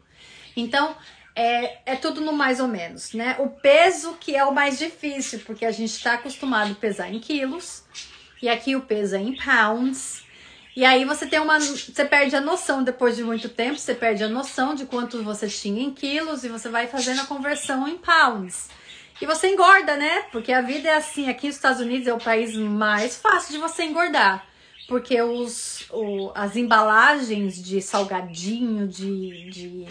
Então, é tudo no mais ou menos, né? O peso que é o mais difícil, porque a gente está acostumado a pesar em quilos, e aqui o peso é em pounds. E aí você perde a noção depois de muito tempo, você perde a noção de quanto você tinha em quilos, e você vai fazendo a conversão em pounds. E você engorda, né? Porque a vida é assim, aqui nos Estados Unidos é o país mais fácil de você engordar. Porque as embalagens de salgadinho, de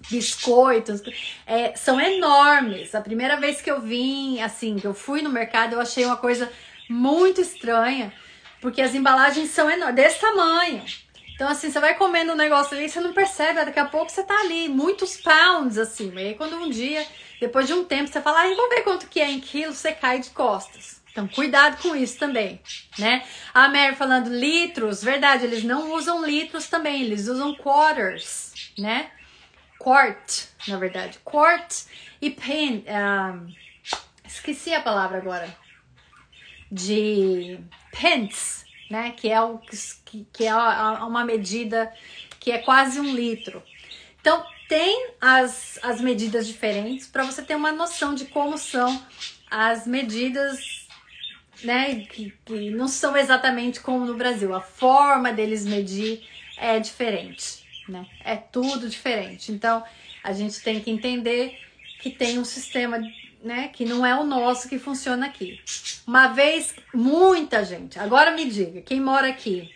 biscoitos, são enormes. A primeira vez que eu vim, assim, que eu fui no mercado, eu achei uma coisa muito estranha. Porque as embalagens são enormes, desse tamanho. Então, assim, você vai comendo um negócio ali, você não percebe, daqui a pouco você tá ali, muitos pounds, assim. E aí, quando um dia, depois de um tempo, você fala, vamos ver quanto que é em quilos, você cai de costas. Então, cuidado com isso também, né? A Mary falando litros, verdade, eles não usam litros também, eles usam quarters, né? Quart, na verdade. Quart e pen, esqueci a palavra agora. De pence, né? Que é uma medida que é quase 1 litro. Então, tem as medidas diferentes para você ter uma noção de como são as medidas, né, que não são exatamente como no Brasil. A forma deles medir é diferente, né? É tudo diferente. Então, a gente tem que entender que tem um sistema, né, que não é o nosso que funciona aqui. Uma vez, muita gente, agora me diga, quem mora aqui,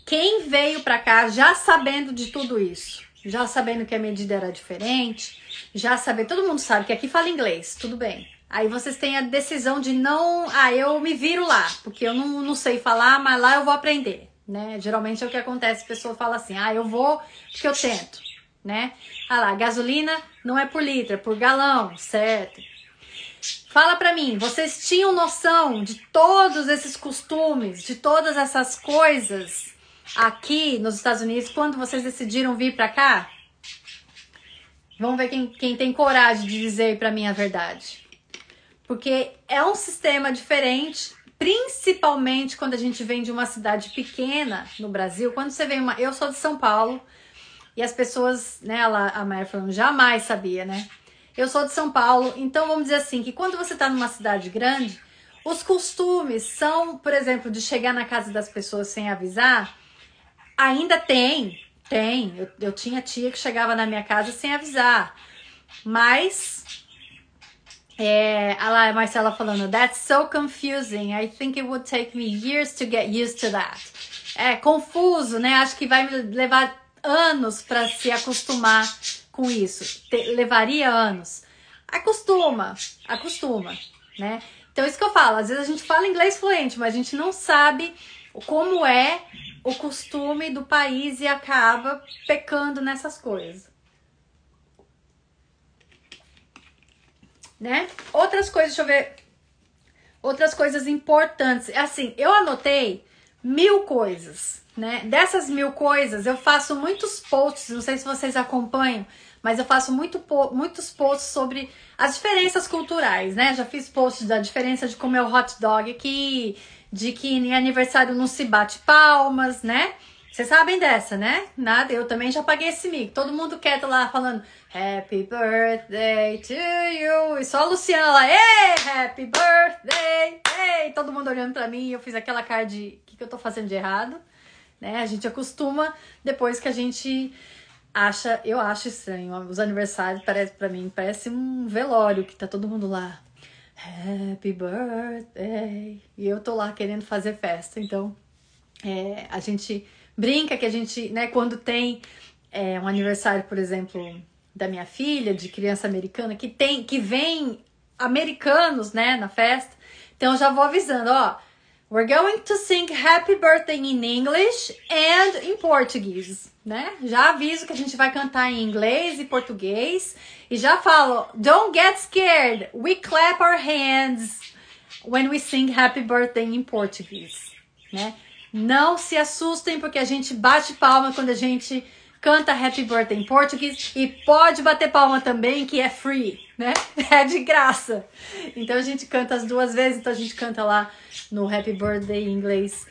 quem veio pra cá já sabendo de tudo isso, já sabendo que a medida era diferente, já sabendo, todo mundo sabe que aqui fala inglês, tudo bem. Aí vocês têm a decisão de não, eu me viro lá, porque eu não sei falar, mas lá eu vou aprender, né? Geralmente é o que acontece, a pessoa fala assim, eu vou porque eu tento, né? Lá, gasolina não é por litro, é por galão, certo? Fala pra mim, vocês tinham noção de todos esses costumes, de todas essas coisas aqui nos Estados Unidos, quando vocês decidiram vir pra cá? Vamos ver quem tem coragem de dizer pra mim a verdade. Porque é um sistema diferente, principalmente quando a gente vem de uma cidade pequena no Brasil. Quando você vem eu sou de São Paulo, e as pessoas, né, a Maia falando, jamais sabia, né? Eu sou de São Paulo, então vamos dizer assim, que quando você tá numa cidade grande, os costumes são, por exemplo, de chegar na casa das pessoas sem avisar, ainda tem. Eu tinha tia que chegava na minha casa sem avisar, mas... lá a Marcela falando, that's so confusing, I think it would take me years to get used to that. É confuso, né? Acho que vai me levar anos para se acostumar com isso. Levaria anos. Acostuma, né? Então isso que eu falo, às vezes a gente fala inglês fluente, mas a gente não sabe como é o costume do país e acaba pecando nessas coisas. Né? Outras coisas, deixa eu ver. Outras coisas importantes. Assim, eu anotei 1000 coisas, né? Dessas 1000 coisas, eu faço muitos posts, não sei se vocês acompanham, mas eu faço muitos posts sobre as diferenças culturais, né? Já fiz posts da diferença de comer o hot dog aqui, de que em aniversário não se bate palmas, né? Vocês sabem dessa, né? Nada, eu também já paguei esse mico. Todo mundo quieto lá falando Happy birthday to you. E só a Luciana lá, ei, happy birthday, ei. Todo mundo olhando pra mim e eu fiz aquela cara de, o que eu tô fazendo de errado, né? A gente acostuma depois que a gente acha, eu acho estranho. Os aniversários parece um velório que tá todo mundo lá. Happy birthday. E eu tô lá querendo fazer festa. Então, a gente brinca que a gente, né, quando tem um aniversário, por exemplo, da minha filha, de criança americana, que vem americanos, né, na festa. Então eu já vou avisando, ó, we're going to sing happy birthday in English and in Portuguese, né? Já aviso que a gente vai cantar em inglês e português e já falo, don't get scared, we clap our hands when we sing happy birthday in Portuguese, né? Não se assustem porque a gente bate palma quando a gente canta Happy Birthday em português e pode bater palma também, que é free, né? É de graça. Então a gente canta as duas vezes, então a gente canta lá no Happy Birthday em inglês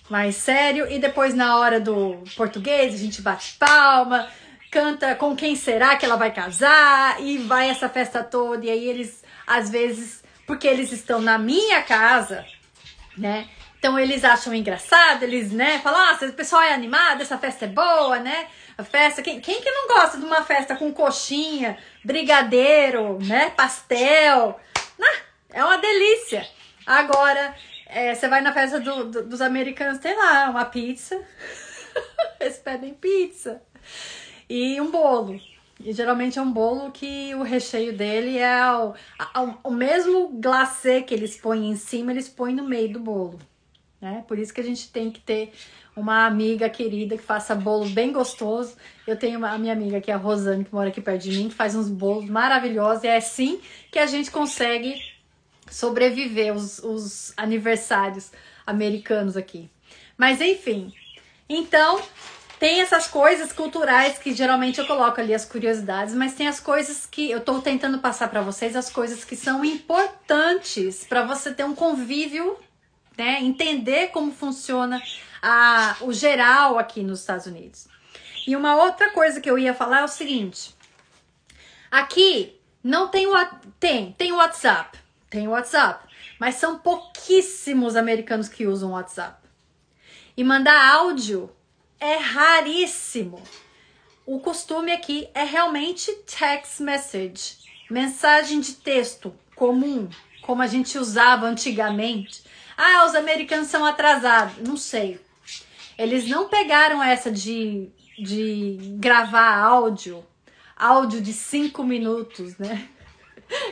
mais sério e depois na hora do português a gente bate palma, canta com quem será que ela vai casar e vai essa festa toda e aí eles, às vezes, porque eles estão na minha casa, né? Então eles acham engraçado, eles, né, falam, o pessoal é animado, essa festa é boa, né? A festa, quem que não gosta de uma festa com coxinha, brigadeiro, né, pastel? É uma delícia. Agora, você vai na festa dos americanos, tem lá uma pizza, eles pedem pizza e um bolo. E geralmente é um bolo que o recheio dele é o mesmo glacê que eles põem em cima, eles põem no meio do bolo. Né? Por isso que a gente tem que ter uma amiga querida que faça bolo bem gostoso. Eu tenho a minha amiga que é a Rosane, que mora aqui perto de mim, que faz uns bolos maravilhosos. E é assim que a gente consegue sobreviver os aniversários americanos aqui. Mas enfim, então tem essas coisas culturais que geralmente eu coloco ali as curiosidades, mas tem as coisas que eu tô tentando passar para vocês, as coisas que são importantes para você ter um convívio, né, entender como funciona o geral aqui nos Estados Unidos. E uma outra coisa que eu ia falar é o seguinte: aqui não tem WhatsApp, mas são pouquíssimos americanos que usam WhatsApp. E mandar áudio é raríssimo. O costume aqui é realmente text message, mensagem de texto comum, como a gente usava antigamente. Os americanos são atrasados. Não sei. Eles não pegaram essa de gravar áudio de 5 minutos, né?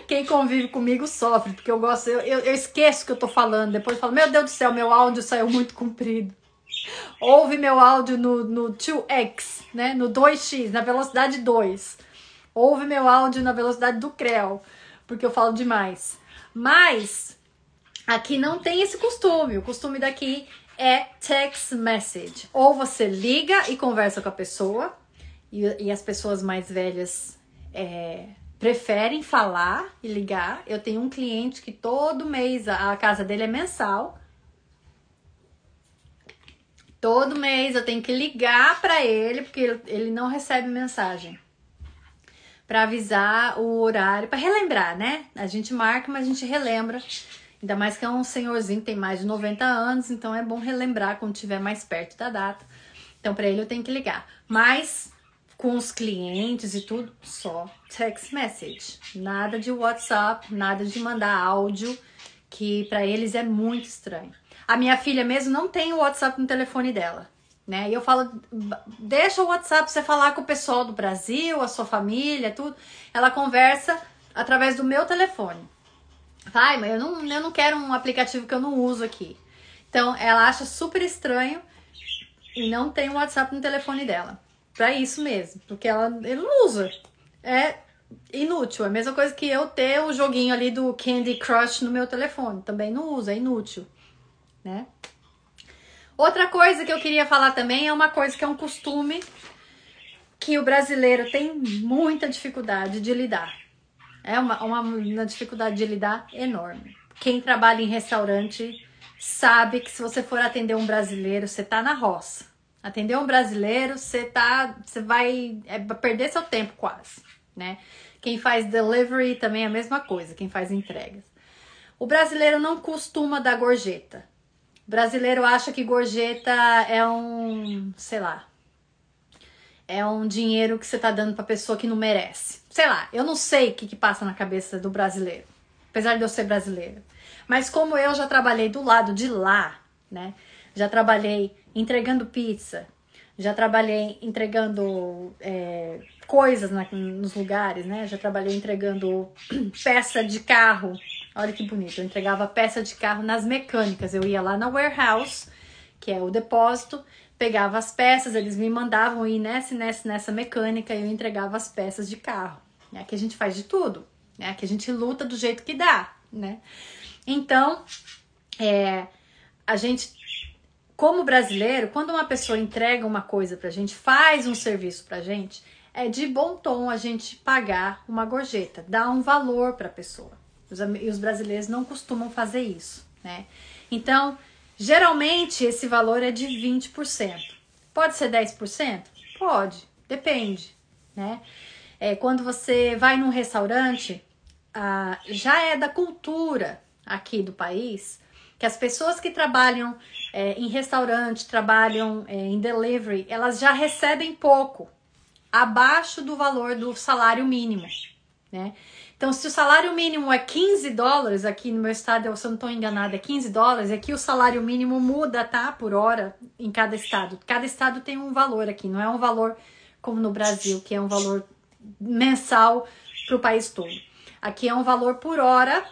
Quem convive comigo sofre, porque eu gosto, eu esqueço que eu tô falando. Depois eu falo, meu Deus do céu, meu áudio saiu muito comprido. Ouve meu áudio no 2x, né? No 2x, na velocidade 2. Ouve meu áudio na velocidade do Creu, porque eu falo demais. Mas aqui não tem esse costume. O costume daqui é text message. Ou você liga e conversa com a pessoa, e as pessoas mais velhas preferem falar e ligar. Eu tenho um cliente que todo mês, a casa dele é mensal. Todo mês eu tenho que ligar para ele, porque ele não recebe mensagem. Para avisar o horário, para relembrar, né? A gente marca, mas a gente relembra. Ainda mais que é um senhorzinho que tem mais de 90 anos, então é bom relembrar quando estiver mais perto da data. Então, para ele eu tenho que ligar. Mas com os clientes e tudo, só text message. Nada de WhatsApp, nada de mandar áudio, que para eles é muito estranho. A minha filha mesmo não tem o WhatsApp no telefone dela, né? E eu falo, deixa o WhatsApp pra você falar com o pessoal do Brasil, a sua família, tudo. Ela conversa através do meu telefone. Vai, mas eu não quero um aplicativo que eu não uso aqui. Então, ela acha super estranho e não tem o WhatsApp no telefone dela. Pra isso mesmo, porque ele não usa. É inútil. É a mesma coisa que eu ter o joguinho ali do Candy Crush no meu telefone. Também não usa, é inútil. Né? Outra coisa que eu queria falar também é uma coisa que é um costume que o brasileiro tem muita dificuldade de lidar. É uma dificuldade de lidar enorme. Quem trabalha em restaurante sabe que se você for atender um brasileiro, você tá na roça. Atender um brasileiro, você vai perder seu tempo quase, né? Quem faz delivery também é a mesma coisa, quem faz entregas. O brasileiro não costuma dar gorjeta. O brasileiro acha que gorjeta é um, sei lá, é um dinheiro que você tá dando pra pessoa que não merece. Sei lá, eu não sei o que passa na cabeça do brasileiro, apesar de eu ser brasileira. Mas como eu já trabalhei do lado de lá, né? Já trabalhei entregando pizza, já trabalhei entregando coisas nos lugares, né? Já trabalhei entregando peça de carro. Olha que bonito, eu entregava peça de carro nas mecânicas. Eu ia lá na warehouse, que é o depósito, pegava as peças, eles me mandavam ir nessa mecânica e eu entregava as peças de carro. Aqui a gente faz de tudo, né? Aqui a gente luta do jeito que dá, né? Então, a gente, como brasileiro, quando uma pessoa entrega uma coisa pra gente, faz um serviço pra gente, é de bom tom a gente pagar uma gorjeta, dar um valor pra pessoa. E os brasileiros não costumam fazer isso, né? Então, geralmente esse valor é de 20%. Pode ser 10%? Pode, depende, né? Quando você vai num restaurante, já é da cultura aqui do país que as pessoas que trabalham em restaurante, trabalham em delivery, elas já recebem pouco, abaixo do valor do salário mínimo, né? Então, se o salário mínimo é $15, aqui no meu estado, se eu não estou enganada, é $15, aqui o salário mínimo muda, tá? Por hora, em cada estado. Cada estado tem um valor aqui, não é um valor como no Brasil, que é um valor mensal para o país todo. Aqui é um valor por hora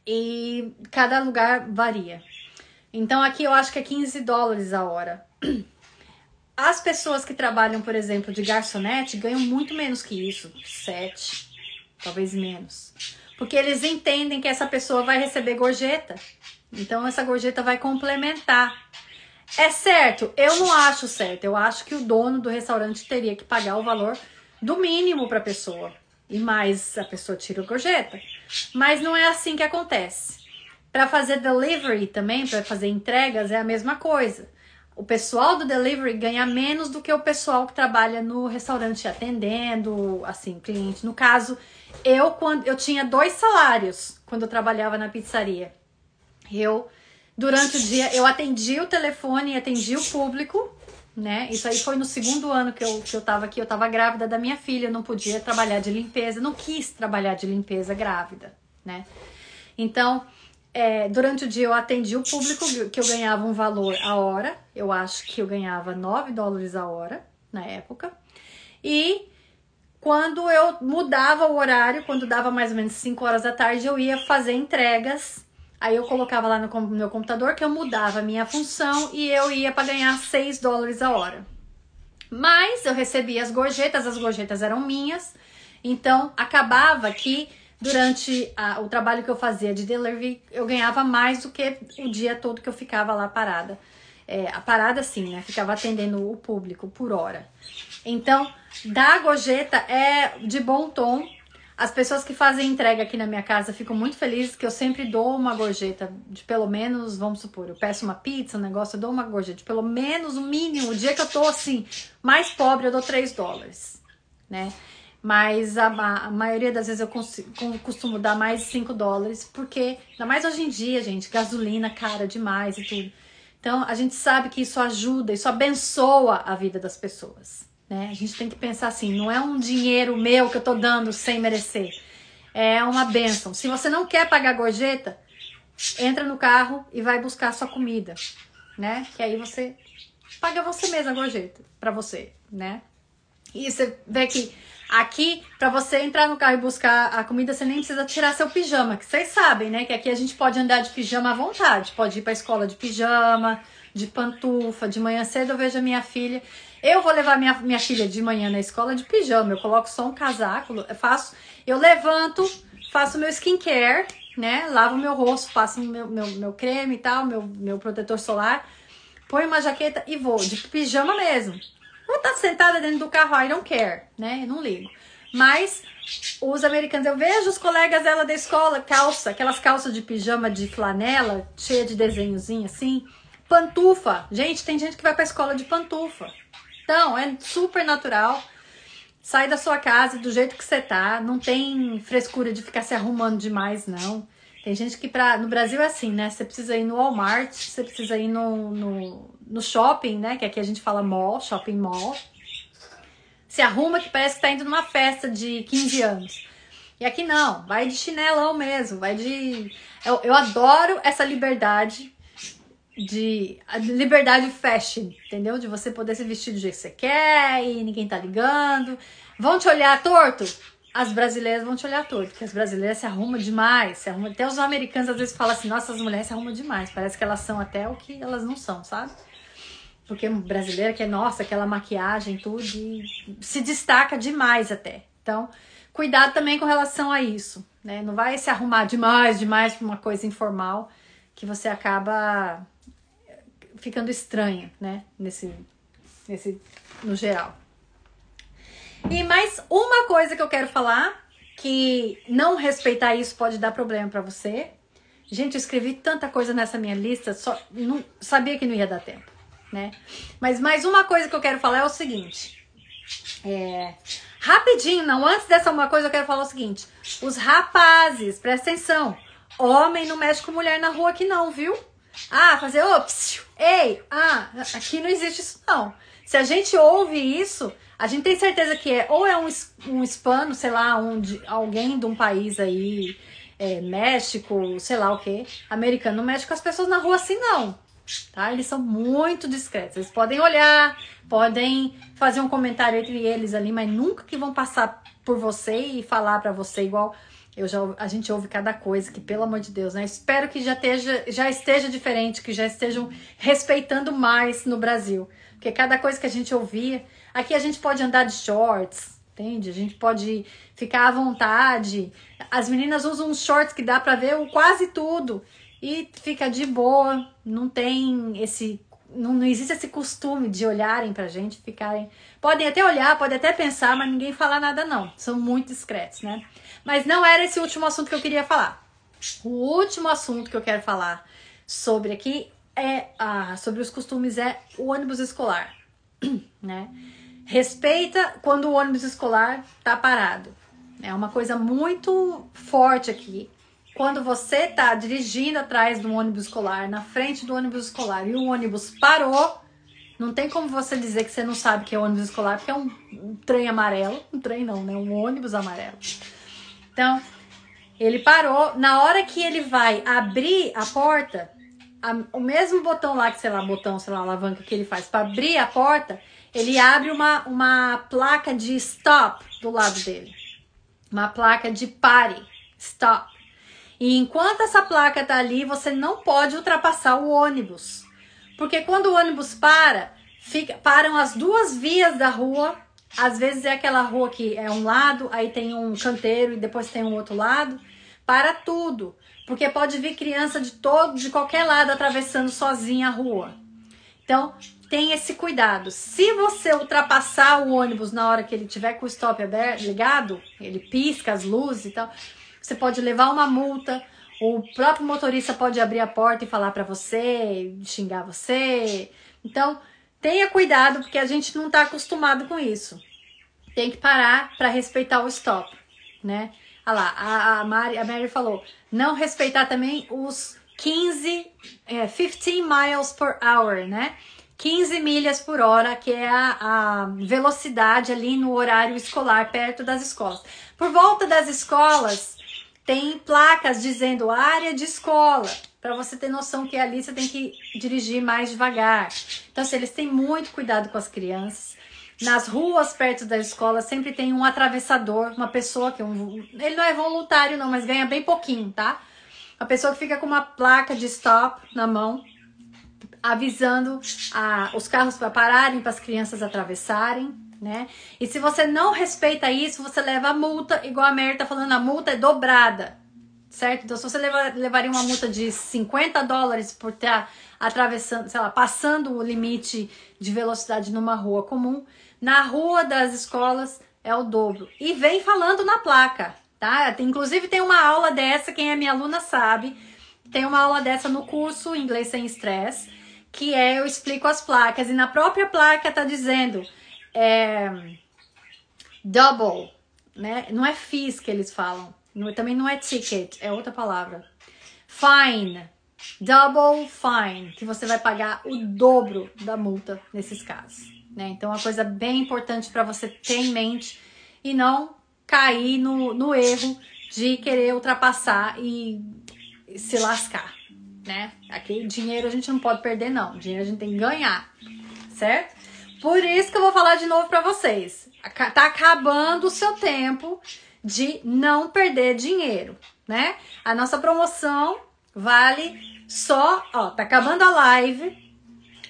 e cada lugar varia. Então, aqui eu acho que é $15 a hora. As pessoas que trabalham, por exemplo, de garçonete ganham muito menos que isso, 7, talvez menos. Porque eles entendem que essa pessoa vai receber gorjeta. Então, essa gorjeta vai complementar. É certo? Eu não acho certo. Eu acho que o dono do restaurante teria que pagar o valor do mínimo para a pessoa. E mais a pessoa tira a gorjeta. Mas não é assim que acontece. Para fazer delivery também, para fazer entregas, é a mesma coisa. O pessoal do delivery ganha menos do que o pessoal que trabalha no restaurante atendendo, assim, cliente. No caso, quando eu tinha 2 salários quando eu trabalhava na pizzaria. Durante o dia, eu atendia o telefone e atendia o público, né? Isso aí foi no 2º ano que eu tava aqui. Eu tava grávida da minha filha, eu não podia trabalhar de limpeza, não quis trabalhar de limpeza grávida, né? Então, durante o dia eu atendi o público, que eu ganhava um valor a hora. Eu acho que eu ganhava $9 a hora na época. E quando eu mudava o horário, quando dava mais ou menos 5 horas da tarde, eu ia fazer entregas. Aí eu colocava lá no meu computador que eu mudava a minha função e eu ia para ganhar $6 a hora. Mas eu recebia as gorjetas eram minhas. Então acabava que durante o trabalho que eu fazia de delivery, eu ganhava mais do que o dia todo que eu ficava lá parada. A parada sim, né? Ficava atendendo o público por hora. Então, dar gorjeta é de bom tom. As pessoas que fazem entrega aqui na minha casa ficam muito felizes que eu sempre dou uma gorjeta de pelo menos, vamos supor, eu peço uma pizza, um negócio, eu dou uma gorjeta de pelo menos o mínimo. O dia que eu tô assim, mais pobre, eu dou $3, né? Mas a maioria das vezes eu costumo dar mais de $5, porque, ainda mais hoje em dia, gente, gasolina cara demais e tudo. Então, a gente sabe que isso ajuda, isso abençoa a vida das pessoas, né? A gente tem que pensar assim, não é um dinheiro meu que eu tô dando sem merecer. É uma bênção. Se você não quer pagar gorjeta, entra no carro e vai buscar a sua comida, né? Que aí você paga você mesma a gorjeta pra você, né? E você vê que aqui, pra você entrar no carro e buscar a comida, você nem precisa tirar seu pijama, que vocês sabem, né? Que aqui a gente pode andar de pijama à vontade. Pode ir pra escola de pijama, de pantufa. De manhã cedo eu vejo a minha filha. Eu vou levar minha filha de manhã na escola de pijama. Eu coloco só um casaco, eu levanto, faço meu skincare, né? Lavo meu rosto, passo meu creme e tal, meu protetor solar. Ponho uma jaqueta e vou, de pijama mesmo. Vou estar sentada dentro do carro, I don't care, né? Eu não ligo. Mas os americanos, eu vejo os colegas dela da escola, aquelas calças de pijama de flanela, cheia de desenhozinho assim, pantufa. Gente, tem gente que vai pra escola de pantufa. Então, é super natural. Sai da sua casa do jeito que você tá, não tem frescura de ficar se arrumando demais, não. Tem gente que no Brasil é assim, né? Você precisa ir no Walmart, você precisa ir no shopping, né? Que aqui a gente fala mall, shopping mall. Se arruma que parece que tá indo numa festa de 15 anos. E aqui não, vai de chinelão mesmo, vai de... Eu adoro essa liberdade a liberdade fashion, entendeu? De você poder se vestir do jeito que você quer e ninguém tá ligando. Vão te olhar torto? As brasileiras vão te olhar torto, porque as brasileiras se arrumam demais. Até os americanos às vezes falam assim, nossa, as mulheres se arrumam demais. Parece que elas são até o que elas não são, sabe? Porque brasileira que é, nossa, aquela maquiagem, tudo, e se destaca demais até. Então, cuidado também com relação a isso, né? Não vai se arrumar demais pra uma coisa informal, que você acaba ficando estranha, né? No geral. E mais uma coisa que eu quero falar, que não respeitar isso pode dar problema pra você. Gente, eu escrevi tanta coisa nessa minha lista, só não sabia que não ia dar tempo, né? Mas mais uma coisa que eu quero falar é o seguinte. Rapidinho, não, antes dessa uma coisa eu quero falar o seguinte. Os rapazes, presta atenção. Homem não mexe com mulher na rua aqui não, viu? Fazer ops, ei, aqui não existe isso não. Se a gente ouve isso, a gente tem certeza que ou é um hispano, sei lá, alguém de um país aí, México, sei lá o que, americano, não mexe com as pessoas na rua assim não, tá? Eles são muito discretos, eles podem olhar, podem fazer um comentário entre eles ali, mas nunca que vão passar por você e falar pra você igual... A gente ouve cada coisa, que pelo amor de Deus, né? Espero que já esteja diferente, que já estejam respeitando mais no Brasil. Porque cada coisa que a gente ouvia... Aqui a gente pode andar de shorts, entende? A gente pode ficar à vontade. As meninas usam uns shorts que dá pra ver quase tudo. E fica de boa, não tem esse... Não existe esse costume de olharem pra gente, ficarem... Podem até olhar, podem até pensar, mas ninguém fala nada não. São muito discretos, né? Mas não era esse o último assunto que eu queria falar. O último assunto que eu quero falar sobre aqui sobre os costumes é o ônibus escolar, né? Respeita quando o ônibus escolar tá parado. É uma coisa muito forte aqui. Quando você tá dirigindo atrás do ônibus escolar, na frente do ônibus escolar, e o ônibus parou, não tem como você dizer que você não sabe que é ônibus escolar, porque é um trem amarelo. Um trem não, né? Um ônibus amarelo. Então, ele parou. Na hora que ele vai abrir a porta, o mesmo botão lá, alavanca que ele faz para abrir a porta, ele abre uma placa de stop do lado dele. Uma placa de pare, stop. E enquanto essa placa tá ali, você não pode ultrapassar o ônibus. Porque quando o ônibus param as duas vias da rua. Às vezes é aquela rua que é um lado, aí tem um canteiro e depois tem um outro lado. Para tudo. Porque pode vir criança de qualquer lado atravessando sozinha a rua. Então, tem esse cuidado. Se você ultrapassar o ônibus na hora que ele tiver com o stop ligado, ele pisca as luzes e tal, você pode levar uma multa, o próprio motorista pode abrir a porta e falar pra você, xingar você. Então, tenha cuidado, porque a gente não tá acostumado com isso. Tem que parar para respeitar o stop, né? Olha lá, a Mary falou, não respeitar também os 15 miles per hour, né? 15 milhas por hora, que é a velocidade ali no horário escolar, perto das escolas. Por volta das escolas, tem placas dizendo área de escola, para você ter noção que ali você tem que dirigir mais devagar. Então, assim, eles têm muito cuidado com as crianças. Nas ruas perto da escola sempre tem um atravessador, uma pessoa que ele não é voluntário não, mas ganha bem pouquinho, tá? A pessoa que fica com uma placa de stop na mão, avisando os carros para pararem, para as crianças atravessarem, né? E se você não respeita isso, você leva a multa, igual a Mary tá falando, a multa é dobrada, certo? Então, se você levaria uma multa de $50 por estar atravessando, sei lá, passando o limite de velocidade numa rua comum, na rua das escolas é o dobro. E vem falando na placa, tá? Inclusive tem uma aula dessa, quem é minha aluna sabe, tem uma aula dessa no curso Inglês Sem Estresse, que eu explico as placas, e na própria placa tá dizendo double, né? Não é fees que eles falam, também não é ticket, é outra palavra. fine, double fine, que você vai pagar o dobro da multa nesses casos, né? Então, é uma coisa bem importante para você ter em mente e não cair no erro de querer ultrapassar e se lascar, né? Aqui, dinheiro a gente não pode perder, não. Dinheiro a gente tem que ganhar, certo? Por isso que eu vou falar de novo para vocês. Tá acabando o seu tempo de não perder dinheiro, né? A nossa promoção vale só, ó, tá acabando a live.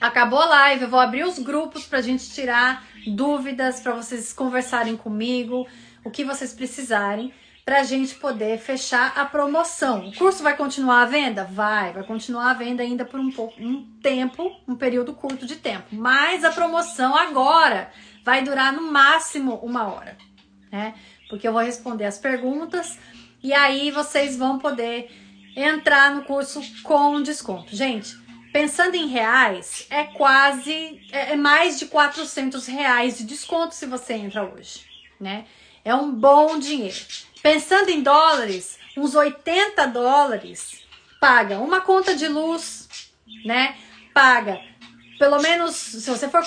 Acabou a live, eu vou abrir os grupos pra gente tirar dúvidas, pra vocês conversarem comigo, o que vocês precisarem, pra gente poder fechar a promoção. O curso vai continuar à venda? Vai continuar à venda ainda por um período curto de tempo. Mas a promoção agora vai durar no máximo 1 hora, né? Porque eu vou responder as perguntas e aí vocês vão poder entrar no curso com desconto. Gente, pensando em reais, é mais de R$400 de desconto se você entra hoje, né? É um bom dinheiro. Pensando em dólares, uns $80 paga uma conta de luz, né? Paga, pelo menos, se você for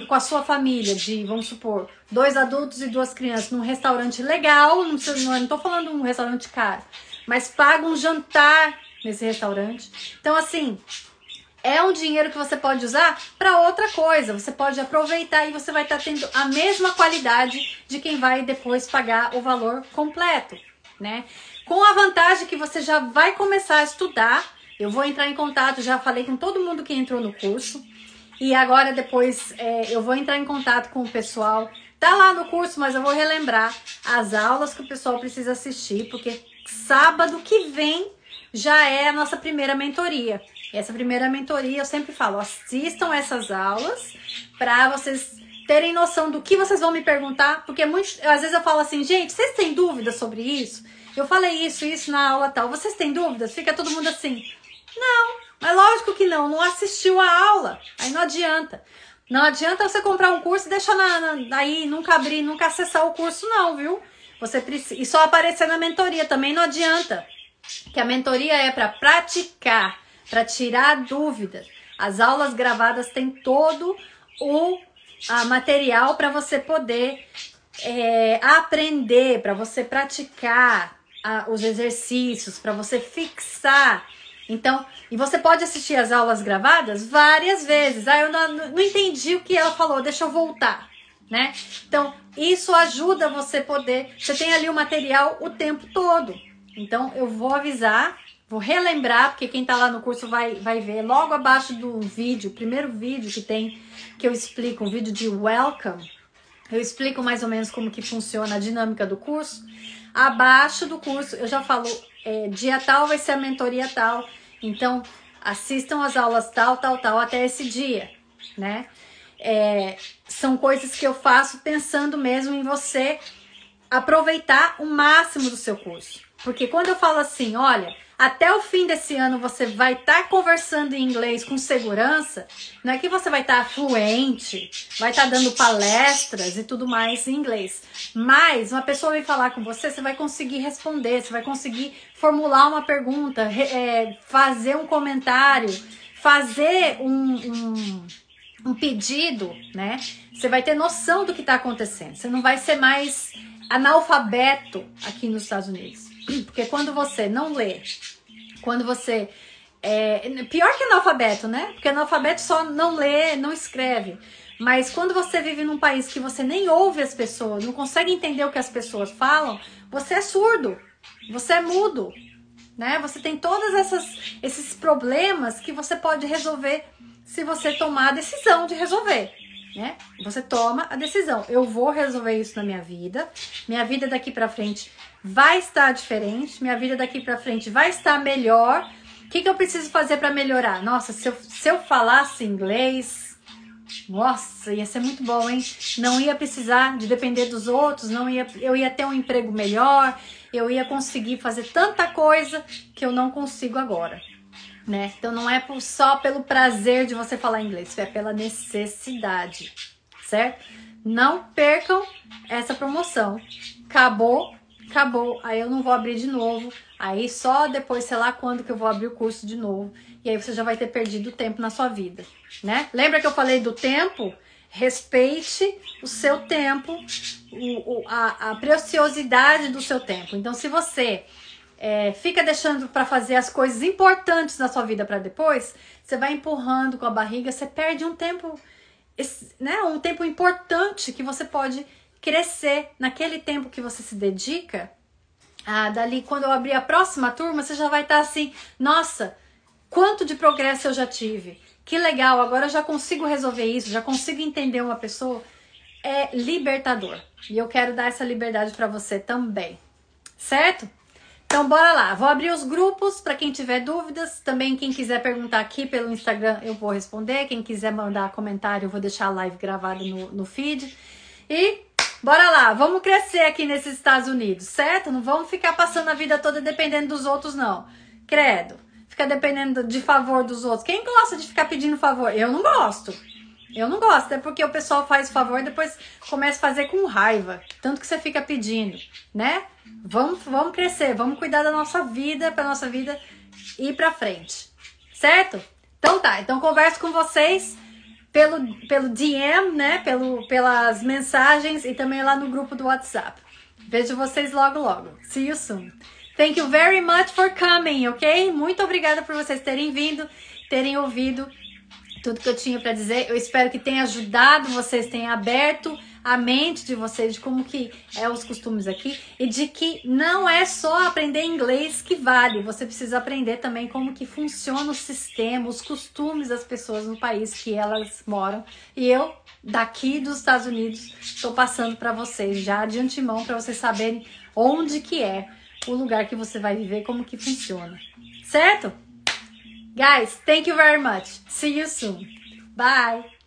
com a sua família, vamos supor, 2 adultos e 2 crianças, num restaurante legal, não tô falando de um restaurante caro, mas paga um jantar nesse restaurante. Então, assim, é um dinheiro que você pode usar para outra coisa. Você pode aproveitar e você vai estar tendo a mesma qualidade de quem vai depois pagar o valor completo, né? Com a vantagem que você já vai começar a estudar. Eu vou entrar em contato, já falei com todo mundo que entrou no curso. E agora depois eu vou entrar em contato com o pessoal. Tá lá no curso, mas eu vou relembrar as aulas que o pessoal precisa assistir, porque sábado que vem já é a nossa primeira mentoria. Essa primeira mentoria, eu sempre falo, assistam essas aulas para vocês terem noção do que vocês vão me perguntar, porque às vezes eu falo assim, gente, vocês têm dúvidas sobre isso? Eu falei isso na aula tal, vocês têm dúvidas? Fica todo mundo assim, não, mas lógico que não assistiu a aula, aí não adianta. Não adianta você comprar um curso e deixar aí, nunca abrir, nunca acessar o curso não, viu? Você precisa, e só aparecer na mentoria, também não adianta, que a mentoria é para praticar, para tirar dúvidas. As aulas gravadas têm todo o material para você poder aprender, para você praticar os exercícios, para você fixar. Então, e você pode assistir as aulas gravadas várias vezes. Eu não entendi o que ela falou, deixa eu voltar, né? Então, isso ajuda você poder... Você tem ali o material o tempo todo. Então, eu vou avisar, vou relembrar, porque quem tá lá no curso vai ver logo abaixo do vídeo, o primeiro vídeo que tem, que eu explico, um vídeo de welcome, eu explico mais ou menos como que funciona a dinâmica do curso. Abaixo do curso, eu já falo, dia tal vai ser a mentoria tal, então assistam as aulas tal, até esse dia, né? São coisas que eu faço pensando mesmo em você aproveitar o máximo do seu curso. Porque quando eu falo assim, olha, até o fim desse ano você vai estar conversando em inglês com segurança, não é que você vai estar fluente, vai estar dando palestras e tudo mais em inglês. Mas uma pessoa vem falar com você, você vai conseguir responder, você vai conseguir formular uma pergunta, fazer um comentário, fazer um pedido, né? Você vai ter noção do que está acontecendo. Você não vai ser mais analfabeto aqui nos Estados Unidos. Porque quando você não lê, quando você... pior que analfabeto, né? Porque analfabeto só não lê, não escreve. Mas quando você vive num país que você nem ouve as pessoas, não consegue entender o que as pessoas falam, você é surdo, você é mudo, né? Você tem todos esses problemas que você pode resolver se você tomar a decisão de resolver, né? Você toma a decisão. Eu vou resolver isso na minha vida daqui pra frente vai estar diferente, minha vida daqui pra frente vai estar melhor. O que eu preciso fazer para melhorar? Nossa, se eu falasse inglês, nossa, ia ser muito bom, hein? Não ia precisar de depender dos outros, eu ia ter um emprego melhor, eu ia conseguir fazer tanta coisa que eu não consigo agora, né? Então não é só pelo prazer de você falar inglês, é pela necessidade, certo? Não percam essa promoção. Acabou acabou, aí eu não vou abrir de novo, aí só depois, sei lá quando que eu vou abrir o curso de novo, e aí você já vai ter perdido tempo na sua vida, né? Lembra que eu falei do tempo? Respeite o seu tempo, a preciosidade do seu tempo. Então, se você fica deixando para fazer as coisas importantes da sua vida para depois, você vai empurrando com a barriga, você perde um tempo, né? Um tempo importante que você pode crescer naquele tempo que você se dedica. Dali, quando eu abrir a próxima turma, você já vai estar assim, nossa, quanto de progresso eu já tive. Que legal, agora eu já consigo resolver isso, já consigo entender uma pessoa. É libertador. E eu quero dar essa liberdade para você também. Certo? Então, bora lá. Vou abrir os grupos para quem tiver dúvidas. Também quem quiser perguntar aqui pelo Instagram, eu vou responder. Quem quiser mandar comentário, eu vou deixar a live gravada no feed. E bora lá. Vamos crescer aqui nesses Estados Unidos, certo? Não vamos ficar passando a vida toda dependendo dos outros, não. Credo. Fica dependendo de favor dos outros. Quem gosta de ficar pedindo favor? Eu não gosto. Eu não gosto, é porque o pessoal faz favor e depois começa a fazer com raiva. Tanto que você fica pedindo, né? Vamos crescer, vamos cuidar da nossa vida, pra nossa vida ir pra frente. Certo? Então tá, então converso com vocês pelo DM, né? Pelas mensagens e também lá no grupo do WhatsApp. Vejo vocês logo logo. See you soon. Thank you very much for coming, ok? Muito obrigada por vocês terem vindo, terem ouvido tudo que eu tinha para dizer. Eu espero que tenha ajudado vocês, tenha aberto a mente de vocês de como que é os costumes aqui e de que não é só aprender inglês que vale. Você precisa aprender também como que funciona o sistema, os costumes das pessoas no país que elas moram. E eu, daqui dos Estados Unidos, estou passando para vocês já de antemão para vocês saberem onde que é o lugar que você vai viver, como que funciona. Certo? Guys, thank you very much. See you soon. Bye.